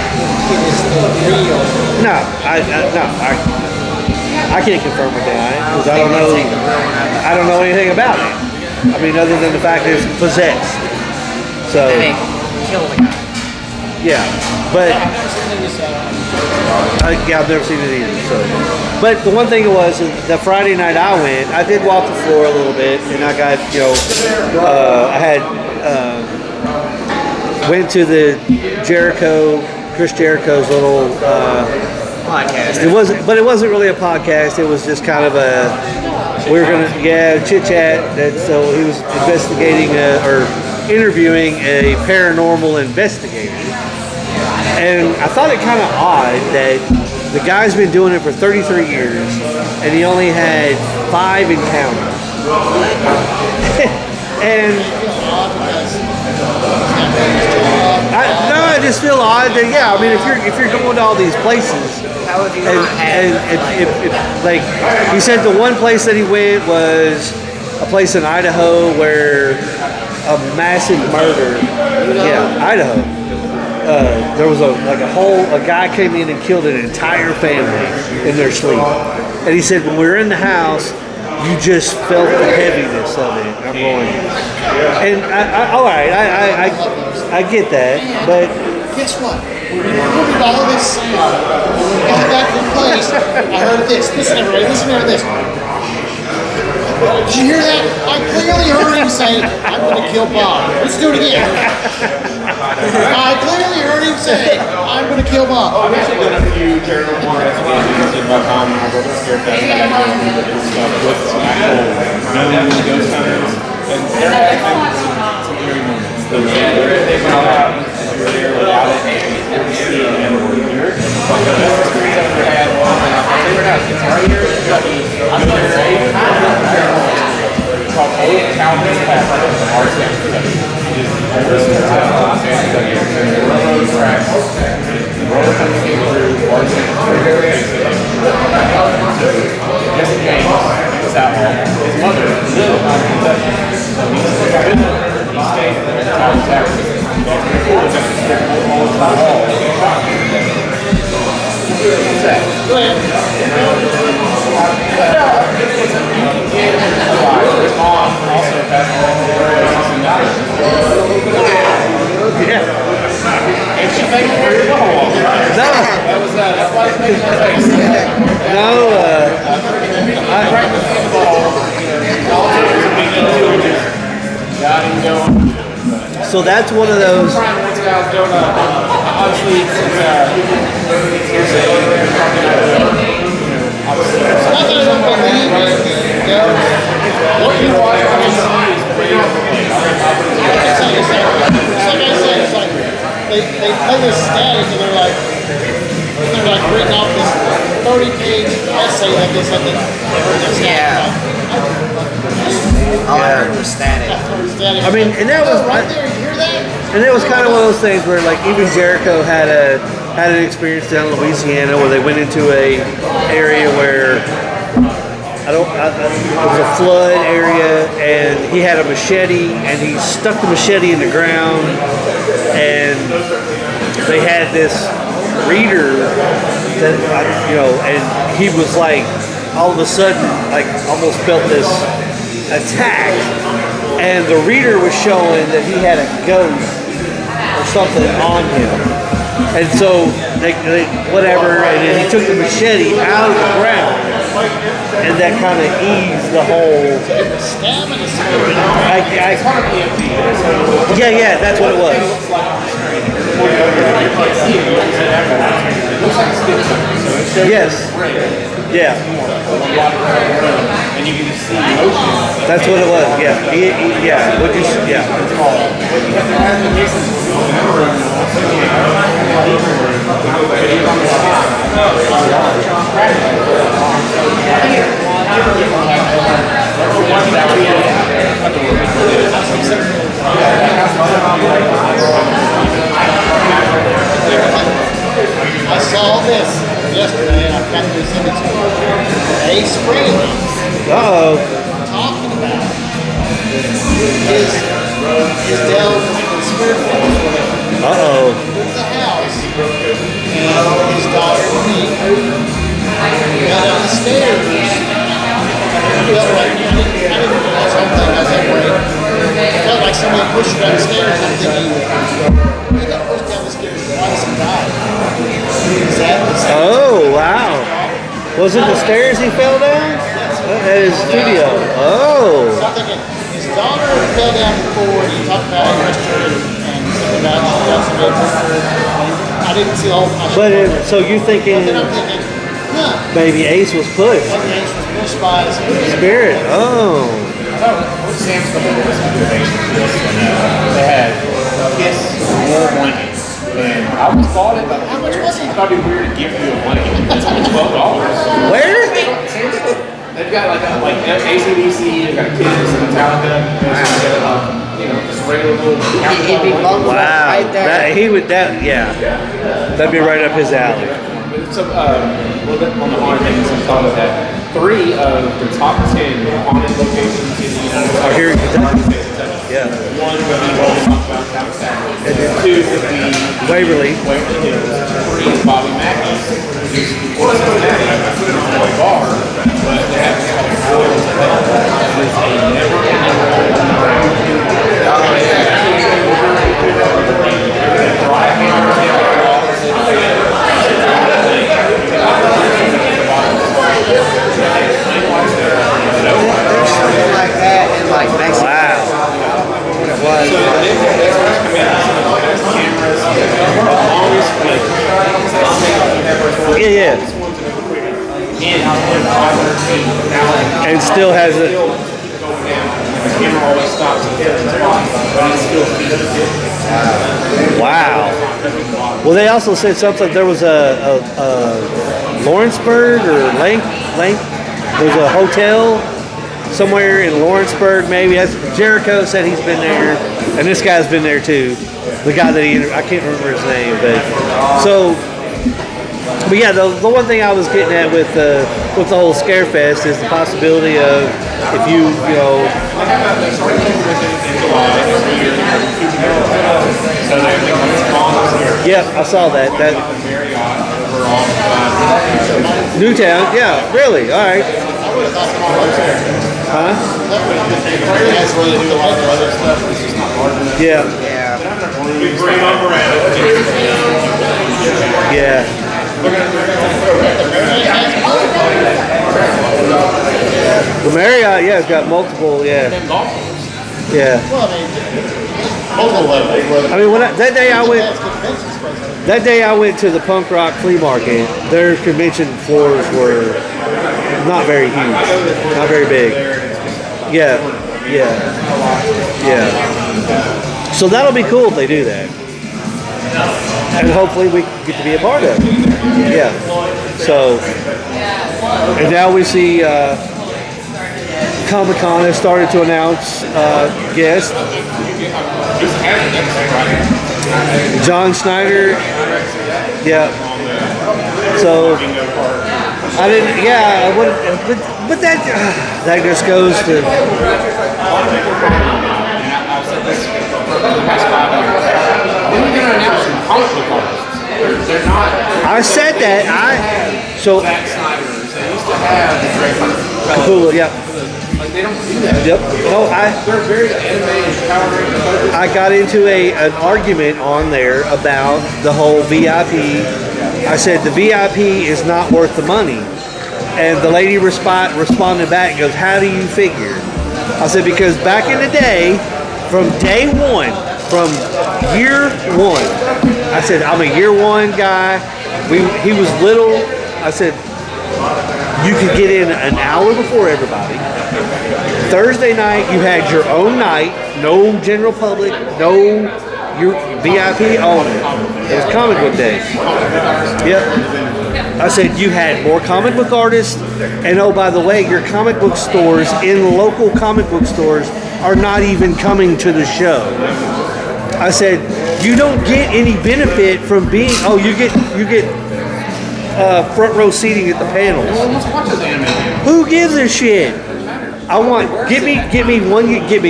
it is the real? no, I can't confirm or deny it because I don't know. I don't know anything about it. I mean, other than the fact that it's possessed. So They kill the guy. yeah, but I've never seen it either. So, but the one thing it was is the Friday night I went, I did walk the floor a little bit, and I got I had went to the Chris Jericho's little Podcast. it wasn't really a podcast. It was just kind of we were gonna chit chat. So he was investigating or interviewing a paranormal investigator. And I thought it kind of odd that the guy's been doing it for 33 years and he only had 5 encounters. And I just feel odd that I mean if you're going to all these places How have you not had? if like he said the one place that he went was a place in Idaho where a massive murder. Yeah, Idaho. There was a guy came in and killed an entire family in their sleep. And he said when we were in the house, you just felt the heaviness of it. I'm going, and all right, I get that, but Guess what? We recorded all this sound. When we got back to the place, I heard this. Listen, everybody, listen to this. Did you hear that? I clearly heard him say, I'm going to kill Bob. Let's do it again. I clearly heard him say, I'm going to kill Bob. I've actually done a few paranormal investigations in my time when I go to Scarefest. I got to do different stuff with some actual known ghost hunters. And there have been some eerie moments. They found out you're there without it, and you see it and we're here. But the best experience I've ever had was when I tell you right now, it's right here in Kentucky. I'm going to say it's called Old Talbot's Path in Artstown, Kentucky. It is the oldest hotel in Kentucky. The railroad tracks. The roller coaster came through Artstown. Jesse James was outlaw. His mother lived out in Kentucky. So he stayed in the Talbot's Tavern. That's pretty cool. It's actually stripped all the walls. What's that? Go ahead. His mom also passed away. And she made me wear the wall, right? no, That's why it's making my face. no. Right in the ball. Got him going. So that's one of those. Brian wants guys doing obviously since hearsay, probably not obviously. Not that I don't believe it. What you watch on TV is way It's like they play this static and they're like written off this 30-page essay like this at the Yeah. All I heard was static. static. I mean, and that was right there. You hear that? And it was kind of one of those things where, like, even Jericho had an experience down in Louisiana where they went into a area where it was a flood area, and he had a machete, and he stuck the machete in the ground, and they had this reader that and he was like, all of a sudden, like, almost felt this attack, and the reader was showing that he had a ghost or something on him, and so they whatever, and then he took the machete out of the ground, and that kind of eased the whole. Yeah, that's what it was. Yes. Yeah. And you can just see motion. That's what it was. Yeah. Yeah. What you? Yeah. I saw this yesterday, and I forgot to send it to you. Ace Frehley Uh-oh. talking about his delve in spirit world Uh-oh. with the house, and his daughter Nick got down the stairs. Felt like I didn't realize the whole thing. I was like, wait. It felt like somebody pushed her down the stairs. I'm thinking, he got pushed down the stairs twice and died. Is that the same? Oh, wow. Was it the stairs he fell down? At his studio. Oh. So I'm thinking, his daughter fell down before, and he talked about it yesterday, and something about she got some injury. I didn't see the whole So you're thinking Then I'm thinking, maybe Ace was pushed. maybe Ace was pushed by his Spirit. Oh. Sam's couple of they had Kiss wool blankets. And I was bought it, but How much was it? I thought it'd be weird to give you a blanket. It's only $12. Where? They've got like AC/DC, they've got Kiss and Metallica. Just regular little. He'd be bummed Wow. right there. Yeah. That'd be right up his alley. So, a little bit on the haunted things, some thought of that. 3 of the top 10 haunted locations in the United States Are here in Kentucky. Yeah. 1 would be what we talked about, Town Saturday. And then 2 would be Waverly. Waverly Hills. 3 is Bobby Mackey's. Well, Cincinnati, it's a bar, but they have a royal with a There's something like that in like Mexico. Wow. What it was. Yeah. And still has it. The camera always stops at different spots, but it's still feeding. Wow. Well, they also said something. There was a Lawrenceburg or Lank. There's a hotel somewhere in Lawrenceburg, maybe. That's Jericho said he's been there, and this guy's been there too. The guy that I can't remember his name, but yeah, the one thing I was getting at with the whole Scarefest is the possibility of if you know. Yep, I saw that. Newtown, yeah, really. All right. Huh? Yeah. Yeah. The Marriott, yeah, it's got multiple, yeah. Yeah. I mean, that day I went to the punk rock flea market. Their convention floors were not very huge, not very big. Yeah. So that'll be cool if they do that, and hopefully we get to be a part of it. Yeah. So, and now we see Comic-Con has started to announce guests. John Schneider. Yeah. So I didn't. Yeah. But that just goes to. I've said this for the past 5 years. When are you going to announce some comic book artists? They're not. I said that. Zack Snyder's. They used to have the Draper. Capullo, yeah. Like they don't do that. Yep. No, They're very anime and Power Ranger focused. I got into an argument on there about the whole VIP. I said the VIP is not worth the money. And the lady responded back and goes, how do you figure? I said, because back in the day, from day one, from year one, I said, I'm a year one guy. He was little. I said, you could get in an hour before everybody. Thursday night, you had your own night, no general public, no your VIP only. It was comic book day. Yep. I said you had more comic book artists, and oh, by the way, your comic book stores in local comic book stores are not even coming to the show. I said you don't get any benefit from being. Oh, you get front row seating at the panels. Who gives a shit? I want get me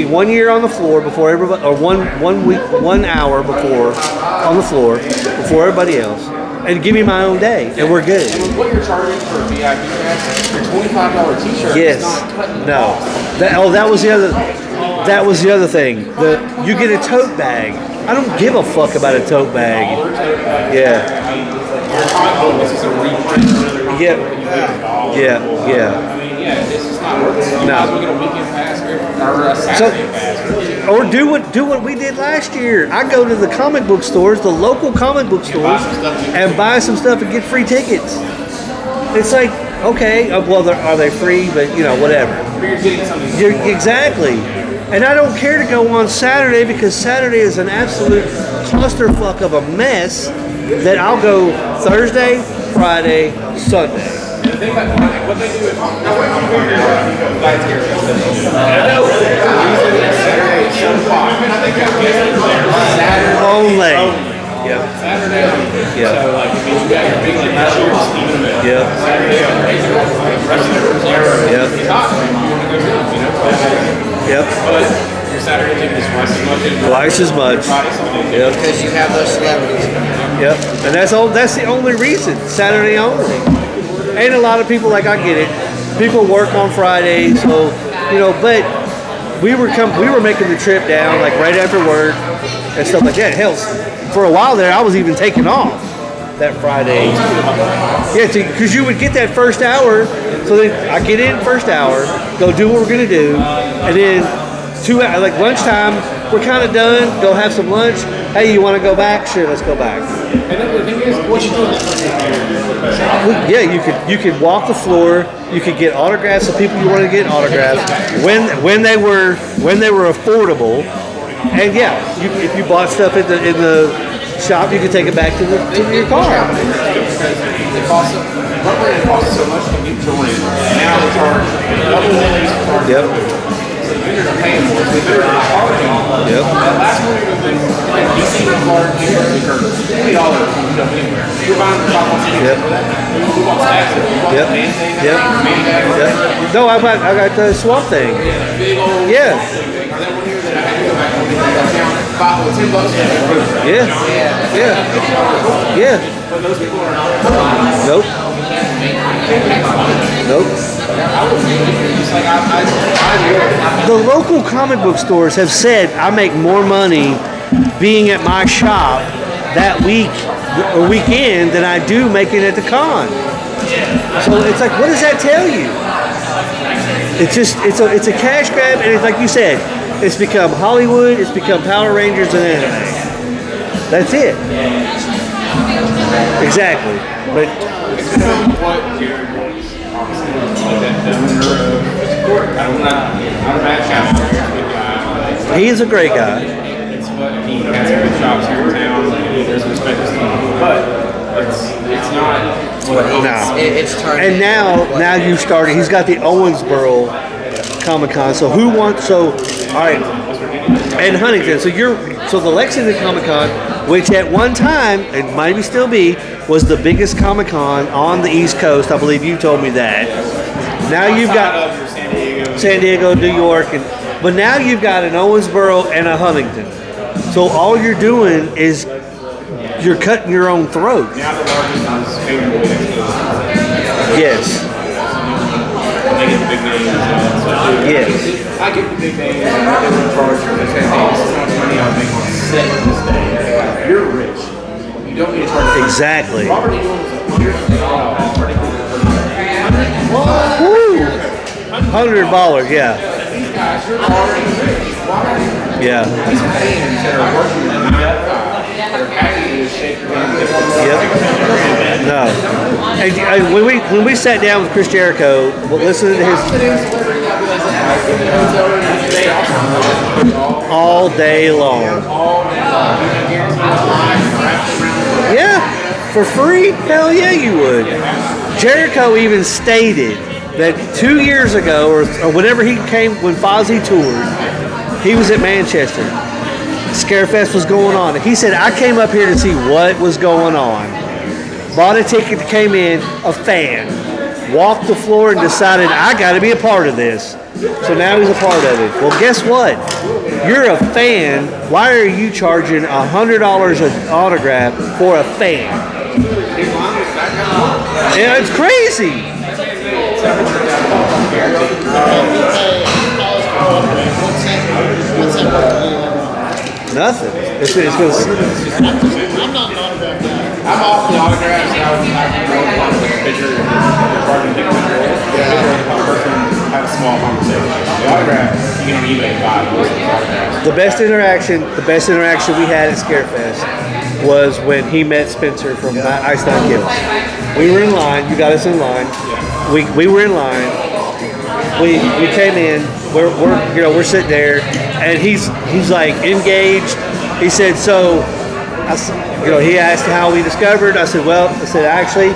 1 year on the floor before everybody, or 1 week, 1 hour before on the floor before everybody else, and give me my own day, and we're good. And with what you're charging for a VIP pass, your $25 T-shirt is not cutting it off. That was the other thing. You get a tote bag. I don't give a fuck about a tote bag. Yeah. This is a reprint. Yeah. Yeah, this is not worth it. No. We get a weekend pass or a Saturday pass. Or do what we did last year. I go to the comic book stores, the local comic book stores, and buy some stuff and get free tickets. It's like, okay, well, are they free? But whatever. You're getting something. Exactly. And I don't care to go on Saturday because Saturday is an absolute clusterfuck of a mess. That I'll go Thursday, Friday, Sunday. The thing about what they do is guys here. Saturday at 7 o'clock. Saturday Only. Yep. Saturday. Yeah. So like if you got your big like this year, Stephen Amell. Yep. Saturday on Yep. It's hot. You want to go see Yep. But your Saturday ticket is twice as much. Twice as much. Yep. Because you have those celebrities. Yep. And that's the only reason. Saturday only. And a lot of people, like, I get it. People work on Fridays, so but we were making the trip down like right after work and stuff like that. Hell, for a while there, I was even taking off that Friday. Yeah, because you would get that first hour. So then I get in first hour, go do what we're gonna do, and then 2 hours, like lunchtime, we're kind of done. Go have some lunch. Hey, you want to go back? Sure, let's go back. And then the thing is, what you doing? Yeah, you could walk the floor. You could get autographs of people you want to get autographs when they were affordable. And yeah, if you bought stuff in the shop, you could take it back to your car. It costs so much to get to rent. Now they charge double what they used to charge. Yep. So the vendors are paying more. So the vendors are charging. Yep. That last one you're moving, like DC Florida, you charge $20 when you jump anywhere. You're buying the top one Yep. We bought stacks of it. We bought Yep. the man thing. Yep. Man bag. Yep. No, I got the Swamp Thing. Big old. Yeah. Or that one here that I had to go back on $10 for the roof. Yeah. Yeah. Yeah. But those people are not. Nope. Nope. It's like I The local comic book stores have said I make more money being at my shop that week or weekend than I do making it at the con. So it's like, what does that tell you? It's a cash grab, and it's like you said, it's become Hollywood, it's become Power Rangers and anime. That's it. Exactly. But it's become what Jared wants. Obviously, like that owner of I'm a bad shop. he is a great guy. It's what he has good shops here in town. There's respect to him, but it's not what he No. It's turning. And now you started. He's got the Owensboro Comic Con. So who wants? So all right. And Huntington. So the Lexington Comic Con, which at one time, it might still be, was the biggest Comic Con on the East Coast. I believe you told me that. Now you've got San Diego, New York, but now you've got an Owensboro and a Huntington. So all you're doing is you're cutting your own throat. Now the largest is Favorite Boy next to us. Yes. They get the big names. Yes. I get the big names. They were in charge for this. Hey, this is how much money I'll make on set this day. You're rich. You don't need to charge. Exactly. Robert E. Doing Woo! $100, yeah. These guys, you're already rich. Yeah. These fans that are working at 9 to 5, they're happy to shake your hand. Yep. No. And when we sat down with Chris Jericho, we'll listen to his all day long. Yeah, for free? Hell yeah, you would. Jericho even stated that 2 years ago, or whenever he came, when Fozzy toured, he was at Manchester. Scarefest was going on. He said, I came up here to see what was going on. Bought a ticket, came in, a fan. Walked the floor and decided, I got to be a part of this. So now he's a part of it. Well, guess what? You're a fan. Why are you charging $100 an autograph for a fan? Yeah, it's crazy. Nothing. It's going I'm not an autograph guy. I'm off the autographs. I was a picture. Have a small conversation. The autograph, you can on eBay buy most of the autographs. the best interaction we had at Scarefest was when he met Spencer from Ice Nine Kills. We were in line. You got us in line. We were in line. We came in. We're sitting there, and he's like engaged. He said, so, he asked how we discovered. I said, actually,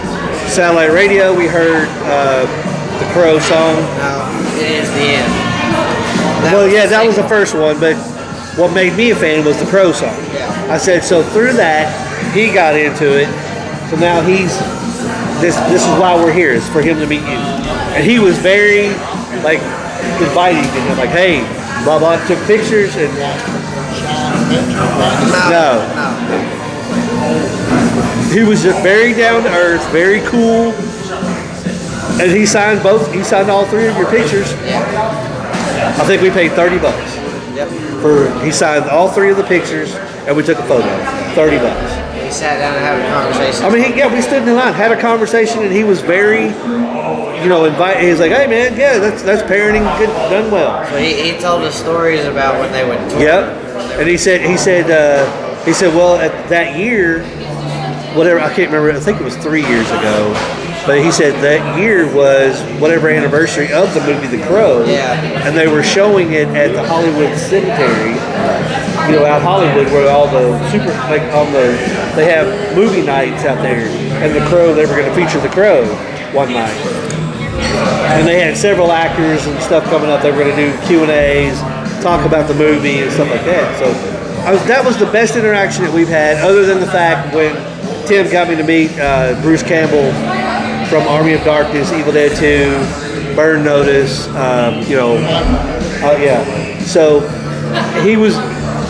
satellite radio. We heard the Crow song. No, it is the end. That was the first one, but what made me a fan was the Crow song. Yeah. I said, so through that, he got into it. So now this is why we're here, is for him to meet you. And he was very, inviting to him, hey, blah, blah, took pictures and... No. He was just very down to earth, very cool. And he signed all three of your pictures. Yeah. I think we paid $30. Yep. He signed all three of the pictures, and we took a photo. $30. We sat down and had a conversation. I mean, we stood in line, had a conversation, and he was very, he was like, hey man, yeah, that's parenting, good, done well. So he told us stories about when they would tour. Yep. And he said, well, at that year, whatever, I can't remember, I think it was 3 years ago, but he said that year was whatever anniversary of the movie The Crow. Yeah. And they were showing it at the Hollywood Cemetery, out Hollywood, where all the they have movie nights out there, and The Crow, they were going to feature The Crow one night. And they had several actors and stuff coming up. They were going to do Q&As, talk about the movie and stuff like that. So that was the best interaction that we've had, other than the fact when Tim got me to meet Bruce Campbell from Army of Darkness, Evil Dead 2, Burn Notice, So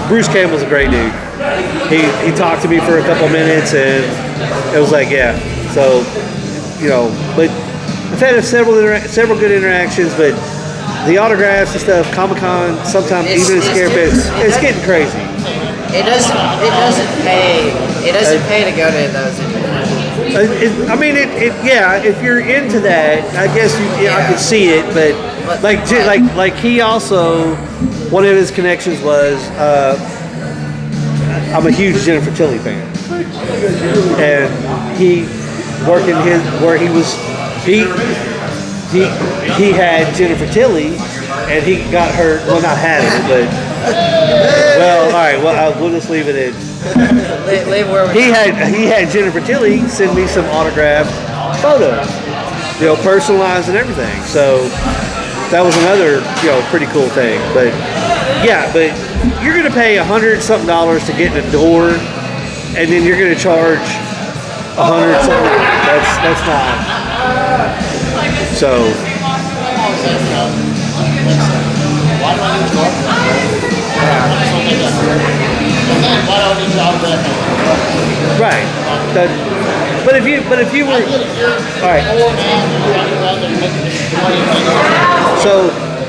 Bruce Campbell's a great dude. He talked to me for a couple minutes, and it was like, yeah. So, but I've had several good interactions, but the autographs and stuff, Comic-Con, sometimes even at Scarefest, it's getting crazy. It doesn't pay. It doesn't pay to go to those events. If you're into that, I guess I could see it, but like he also, one of his connections was, I'm a huge Jennifer Tilly fan, and he worked in he had Jennifer Tilly, and he got her. Well, not had it, but all right. Well, we'll just leave it in. Leave where we. He had Jennifer Tilly send me some autographed photos, personalized and everything. So that was another pretty cool thing. But you're gonna pay $100-something to get in the door, and then you're gonna charge $100-something. That's not. So. Right. But if you were, all right.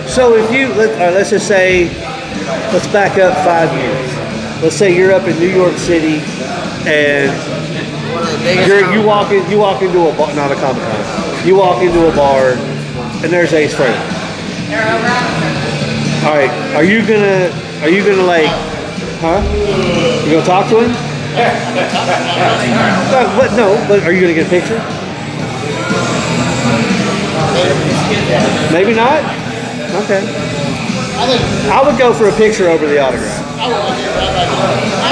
So if you let's just say, let's back up 5 years. Let's say you're up in New York City, and you walk into a bar, not a Comic-Con. You walk into a bar, and there's Ace Frehley. All right, are you gonna you gonna talk to him? But are you gonna get a picture? Maybe not? Okay. I think I would go for a picture over the autograph. I would like I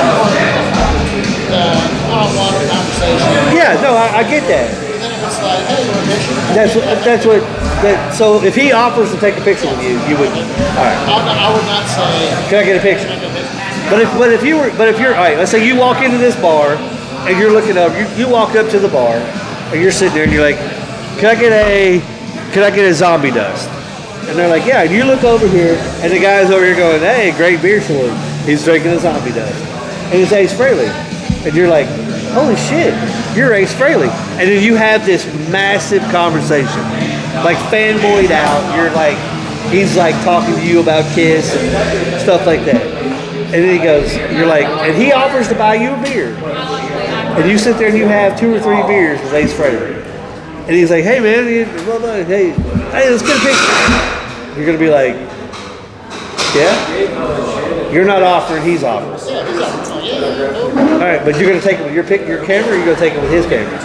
don't want a conversation. Yeah, no, I get that. And then if it's like, hey, you're a mission. So if he offers to take a picture with you, you would. All right. I would not say. Can I get a picture? Can I get a picture? But if you're all right, let's say you walk into this bar and you're looking up, you walk up to the bar and you're sitting there and you're like, can I get a zombie dust? And they're like, yeah. And you look over here and the guy's over here going, hey, great beer salute. He's drinking a zombie dust, and it's Ace Frehley, and you're like, holy shit, you're Ace Frehley. And then you have this massive conversation, like fanboyed out. You're like, he's like talking to you about Kiss and stuff like that. And then he goes, you're like, and he offers to buy you a beer. And you sit there and you have 2 or 3 beers with Ace Frehley. And he's like, hey man, hey, let's get a picture. You're going to be like, yeah? You're not offering, he's offering. All right, but you're going to take it with your camera, or you're going to take it with his camera?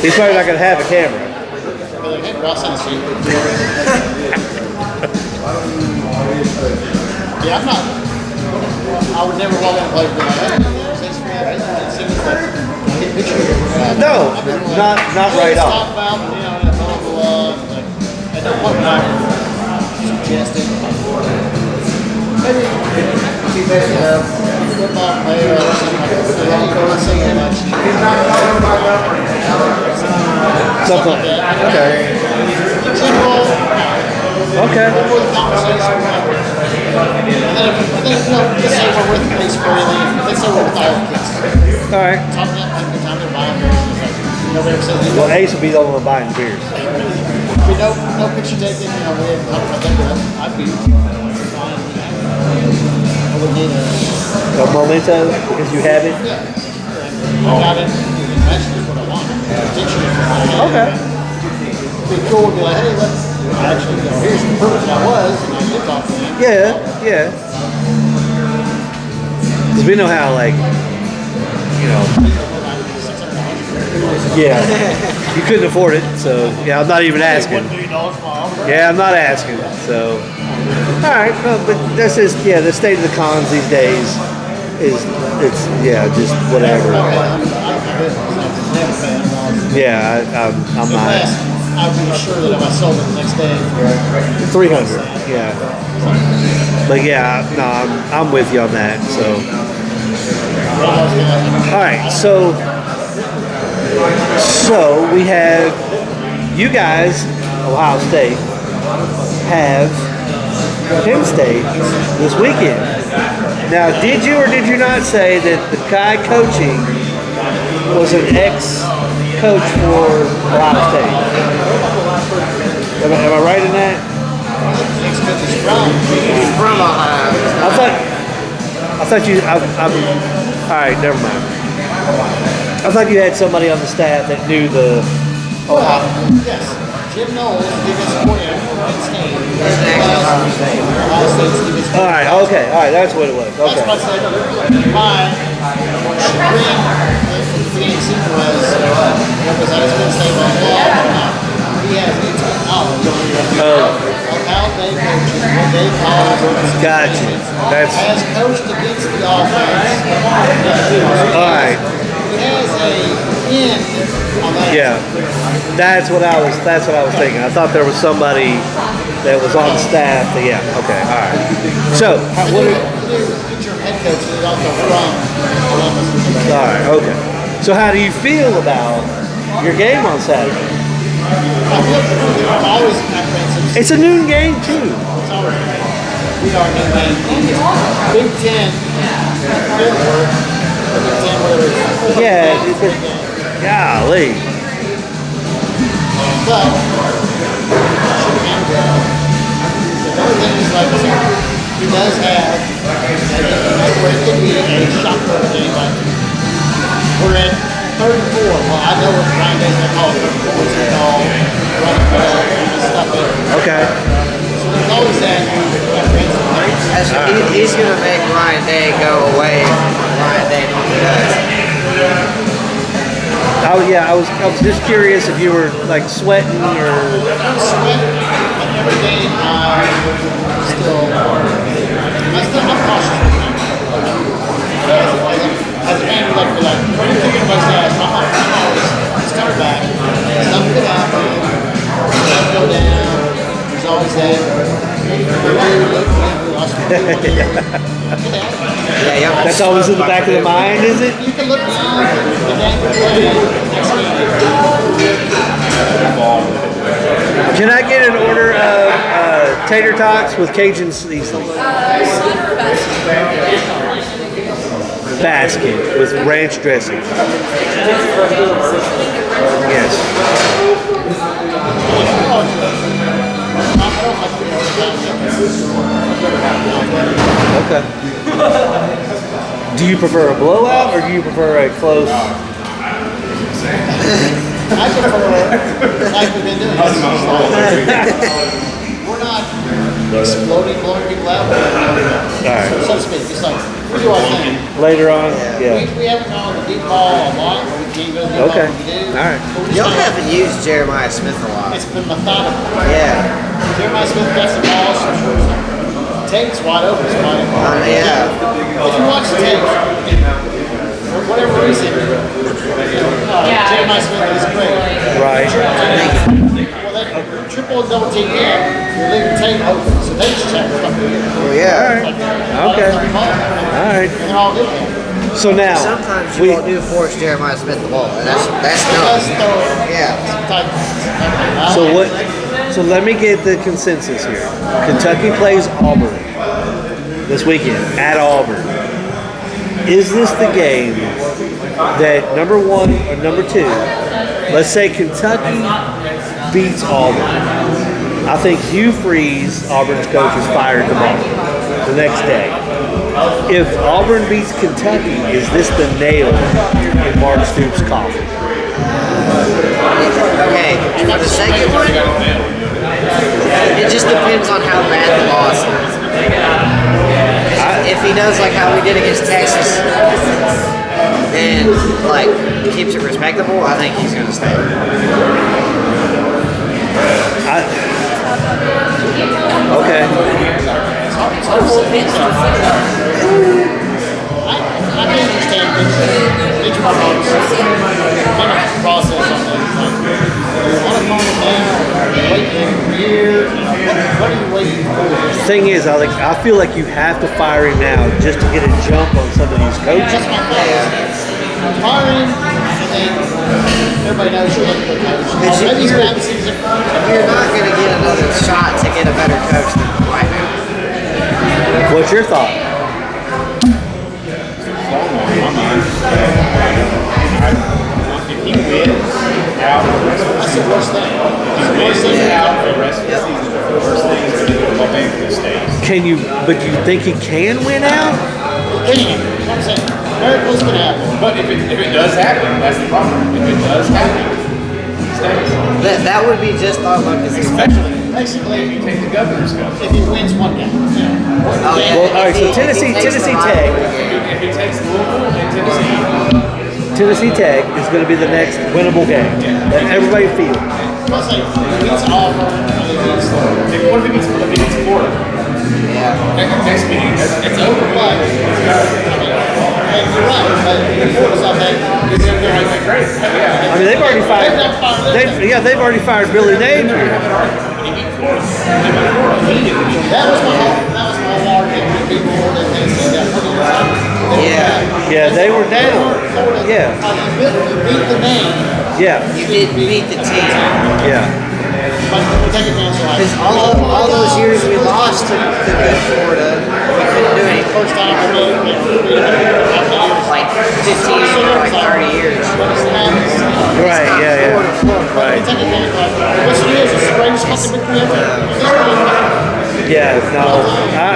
He's probably not going to have a camera. Yeah, I'm not. I would never walk in a place and be like, hey, picture. No, not right off. Talk about, blah, blah, blah. Like, at no point would I suggest it. Maybe, football player or something like that. I don't say that much. Something like that. Okay. In general, Okay. with the conversation, and then let's say we're with Ace Frehley, let's say we're with all the kids. All right. Talking about having a good time, they're buying beers. It's like, nobody ever says anything. Well, Ace will be the only one buying beers. No picture taking, we haven't talked about that, but I'd be fine. I would need A memento because you have it. I got it. Actually, what I want. Picture it. Okay. It'd be cool to be like, hey, let's actually, here's the proof that I was, and I did talk to him. Yeah. Because we know how, like, yeah, you couldn't afford it, so yeah, I'm not even asking. $1 million for my autograph. Yeah, I'm not asking. So, all right, no, but this is the state of the cons these days is just whatever. Yeah, I'm not. I'd be sure that if I sold it the next day, 300. Yeah, but yeah, no, I'm with you on that. So, all right, so we have you guys, Ohio State, have Penn State this weekend. Now, did you or did you not say that the guy coaching was an ex-coach for Ohio State? Am I right in that? He's from Ohio. I thought you. All right, never mind. I thought you had somebody on the staff that knew the Ohio. Yes. Jim Knowles, biggest supporter for Penn State. He's an ex-Ohio State. Ohio State's biggest All right, okay, all right, that's what it was. That's Okay. what I said. My chagrin at the beginning season was because I was Penn State on the ball. He has intimate knowledge of how they coach and what they call Gotcha. That's has coached against the offense. all right. He has a in on that. Yeah, that's what I was thinking. I thought there was somebody that was on staff. Okay, all right. So, what? Interim head coach is also from Columbus. All right, okay. So, how do you feel about your game on Saturday? I've always apprehensive. It's a noon game too. It's always we are new game. Big Ten. Big Ten, whether it's Yeah, golly. but the other thing is like he does have where it could be a shocker of a game. Like we're at 3rd and 4. Well, I know what Brian Day's gonna call it. 3rd and 4 is gonna call running ball and stuff there. Okay. So there's always that apprehensive thing. He's going to make Ryan Day go away from Ryan Day normally does. I was just curious if you were like sweating or. Sweat, like every game, I'm cautious. As a fan, like, what are you thinking about that? I'm always start back. Something could happen. Stuff go down. There's always that. That's always in the back of the mind, is it? You can look beyond the game next game. Can I get an order of tater tots with Cajun seasoning? Basket with ranch dressing. Yes. Okay. Do you prefer a blowout or do you prefer a close? I prefer, like we've been doing, we're not exploding, blowing people out, Alright. so to speak. It's like, we do our thing. Later on? Yeah. We haven't gone the deep ball a lot, but we can't go the deep Okay. ball when we do. Alright. But we Y'all just haven't used Jeremiah Smith a lot. it's been methodical. Yeah. Jeremiah Smith gets the ball, so Tate's wide open. It's wide open. Yeah. If you watch Tate, for whatever reason, Jeremiah Smith is great. Right. Well, then triple and double team in, you're leaving Tate open. So Tate's checked stuff. Well, yeah. Okay. Alright. And they're all good there. So now Sometimes you won't do force Jeremiah Smith the ball, and that's Let's no. throw Yeah. some tight. So what? So let me get the consensus here. Kentucky plays Auburn this weekend at Auburn. Is this the game that number one or number two? Let's say Kentucky beats Auburn. I think Hugh Freeze, Auburn's coach, is fired tomorrow, the next day. If Auburn beats Kentucky, is this the nail in Mark Stoops' coffin? Okay, for the second one, it just depends on how bad the loss is. If he does like how we did against Texas and like keeps it respectable, I think he's gonna stay. Okay. I can understand each one of those process on that. You want to calm it down, wait a year. What are you waiting for? Thing is, I feel like you have to fire him now just to get a jump on some of these coaches. That's my thought. Fire him, and then everybody knows you're looking for a coach. Maybe he's bad season. You're not gonna get another shot to get a better coach than right now. What's your thought? If he wins out, That's the worst thing. he wins out for the rest of the season. The worst thing is to do with Alabama State. Can you? But you think he can win out? Can you? I'm saying, miracles can happen. But if it does happen, that's the problem. If it does happen, he stays. That would be just our luck as Especially Basically, if you take the governor's cup. if he wins one game. Yeah. Oh, yeah. Well, all right. So If he Tennessee takes the Tech, rivalry game. If it takes Louisville and Tennessee, Tennessee Tech is going to be the next winnable game that everybody feels. I'll say, he beats Auburn, and he beats what if it beats Florida? Next meeting, it's over. But, and you're right, but Florida's not that. I mean, they've already fired. They've already fired Billy Napier. That was my whole argument. We beat Florida and Tennessee that pretty much. Yeah. Yeah, they were down. Yeah, You beat the name, yeah, You didn't beat the team. yeah. but you take advantage of Because all those years we lost to good Florida, we couldn't do anything. first time we made it. Like 15 or like 30 years. Right. Yeah. Right. Take advantage of it. What's the news? It's the greatest fucking victory ever. Yeah.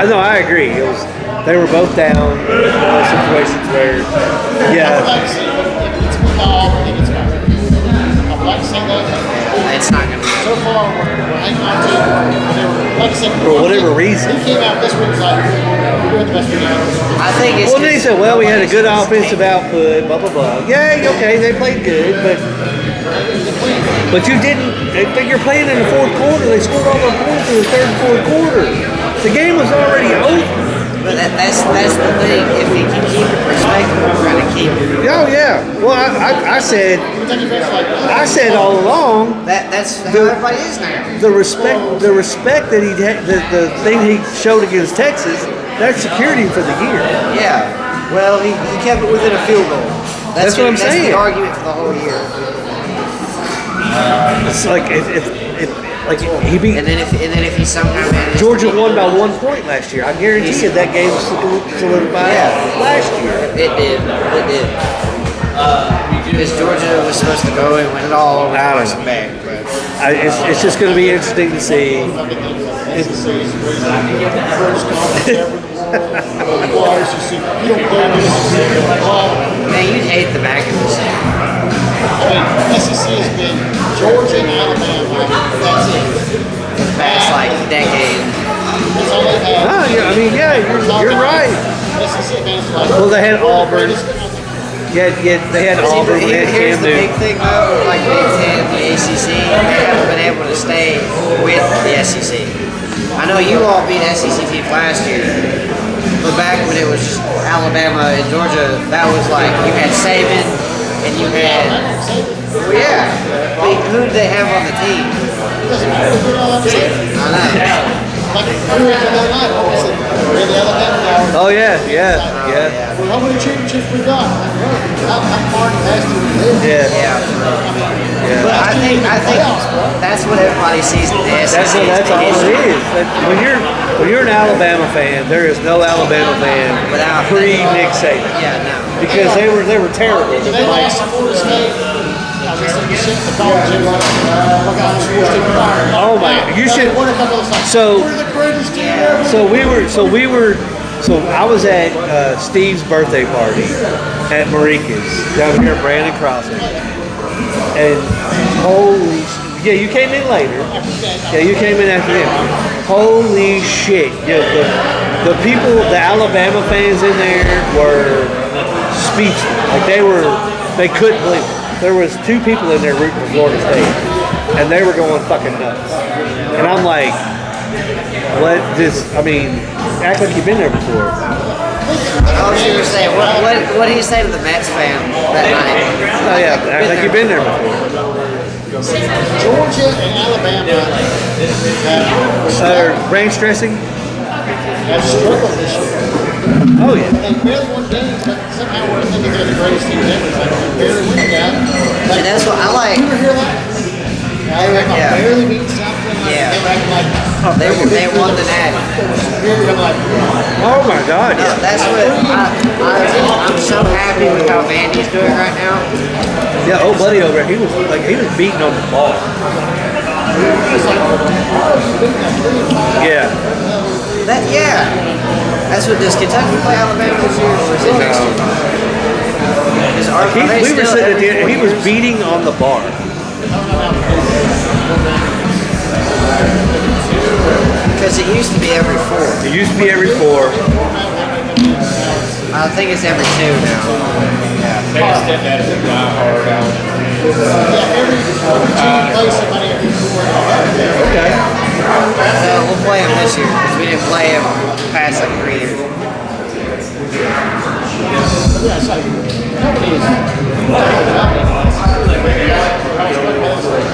No. I agree. They were both down. Situations where, I would yeah. like to see if it's with Auburn, I think it's going to. I would like to say that. It's not going to be. So far, we're hanging on to. They were like I said, for whatever reason. He came out this week like, we're the best video. I think it's. Well, then he said, well, we had a good offensive output, blah, blah, blah. Yeah, okay, they played good, but you didn't. You're playing in the fourth quarter. They scored all their points in the third and fourth quarter. The game was already over. But that's the thing. If he can keep it respectable, we're gonna keep it. Oh yeah. Well, I said all along That's how everybody is now. the respect that he had, the thing he showed against Texas, that secured him for the year. Yeah. Well, he kept it within a field goal. That's what I'm saying. That's the argument for the whole year. It's like if he beat. And then if he somehow managed Georgia won by 1 point last year. I guarantee you that game was solidified last year. It did. Because Georgia was supposed to go and win it all over I don't and know. back. But It's just going to be interesting to see. man, you'd hate the back of this. SEC has been Georgia and Alabama. That's it. For the past like decade. That's all they've had. Oh, yeah, I mean, yeah, you're right. SEC advanced like. Well, they had Auburn. Yeah, they had Auburn. They had Here's Cam the big Newton. thing though, like Big Ten, the ACC, they haven't been able to stay with the SEC. I know you all beat SEC teams last year, but back when it was just Alabama and Georgia, that was like you had Saban and you had, well, yeah. But who did they have on the team? I know. Like, we were the other night, what was it? We're the Alabama. Oh yeah. Well, how many championships we got? I'm far past it. Yeah. But I think that's what everybody sees in the SEC. That's all it is. When you're an Alabama fan, there is no Alabama fan Without pre-Nick Saban. Yeah, no. Because they were terrible. They lost to Florida State. Oh my! You should. So I was at Steve's birthday party at Marika's down here at Brandon Crossing, and yeah, you came in later. Yeah, you came in after them. Holy shit! Yeah, the people, the Alabama fans in there were speechless. Like they couldn't believe it. There was 2 people in there rooting for Florida State, and they were going fucking nuts. And I'm like, what? I mean, act like you've been there before. Oh, you were saying, what do you say to the Mets fan that night? Oh yeah, act like you've been there before. Georgia and Alabama Range dressing? have struggled this year. Oh yeah. They barely won games, but somehow we're thinking they're the greatest team ever. Like, they barely win that. Like, And that's what I like. you ever hear that? Yeah. Barely beat something. Like, Yeah. they were acting like, They won the natty. I'm like, Oh my God. Yeah. That's what I'm so happy with how Vandy's doing right now. Yeah. Old buddy over there, he was beating on the ball. Yeah. That's what does Kentucky play Alabama this year or is it next year? We were sitting at the end, and he was beating on the bar. Because it used to be every 4. It used to be every 4. I think it's every 2 now. yeah, every team plays somebody every 4. Okay. So we'll play him this year because we didn't play him past like 3 years. Yeah, it's like, nobody is.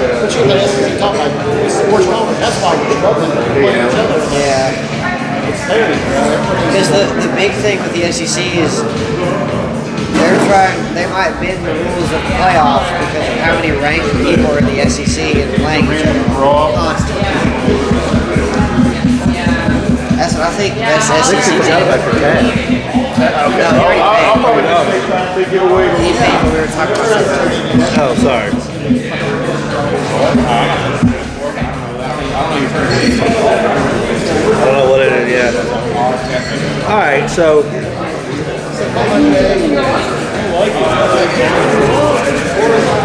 But you let SEC talk like sports knowledge. That's why we're struggling to play each other. Yeah. It's there. Because the big thing with the SEC is they might bend the rules of the playoffs because of how many ranked people are in the SEC and playing each other constantly. That's what I think the best SEC team. No, he already paid. He paid when we were talking about something. Oh, sorry. I don't know what it is yet. All right, so.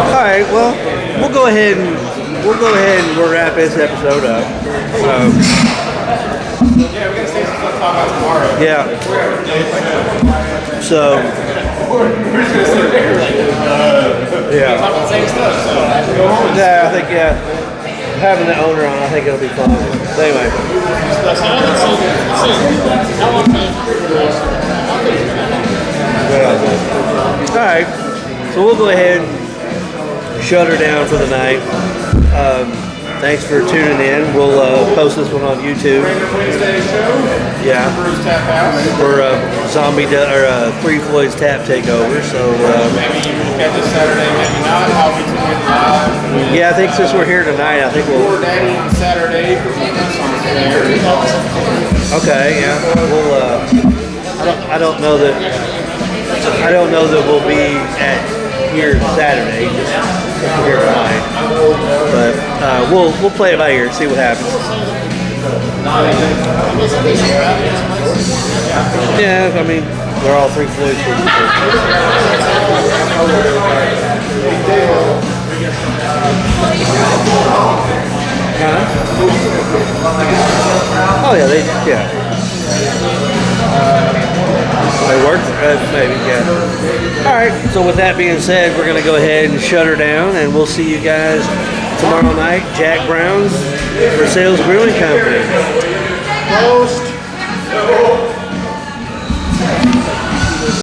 All right, well, we'll go ahead and we'll wrap this episode up. Yeah, we gotta stay some stuff about tomorrow. Yeah. So. Yeah. Yeah, I think having the owner on, I think it'll be fun. But anyway. All right. So we'll go ahead and shut her down for the night. Thanks for tuning in. We'll post this one on YouTube. Yeah. For Three Floyd's Tap Takeover. So Maybe you can catch this Saturday, maybe not. I'll be tuning live. yeah, I think since we're here tonight, I think we'll. Or Daddy on Saturday for my son's there. Okay. Yeah. We'll. I don't know that we'll be at here Saturday. Just here tonight. But we'll play it by ear, see what happens. Yeah, I mean, they're all Three Floyd people. Oh yeah, They work? Maybe, yeah. All right, so with that being said, we're going to go ahead and shut her down, and we'll see you guys tomorrow night. Jack Brown's for Sales Brewing Company. Post.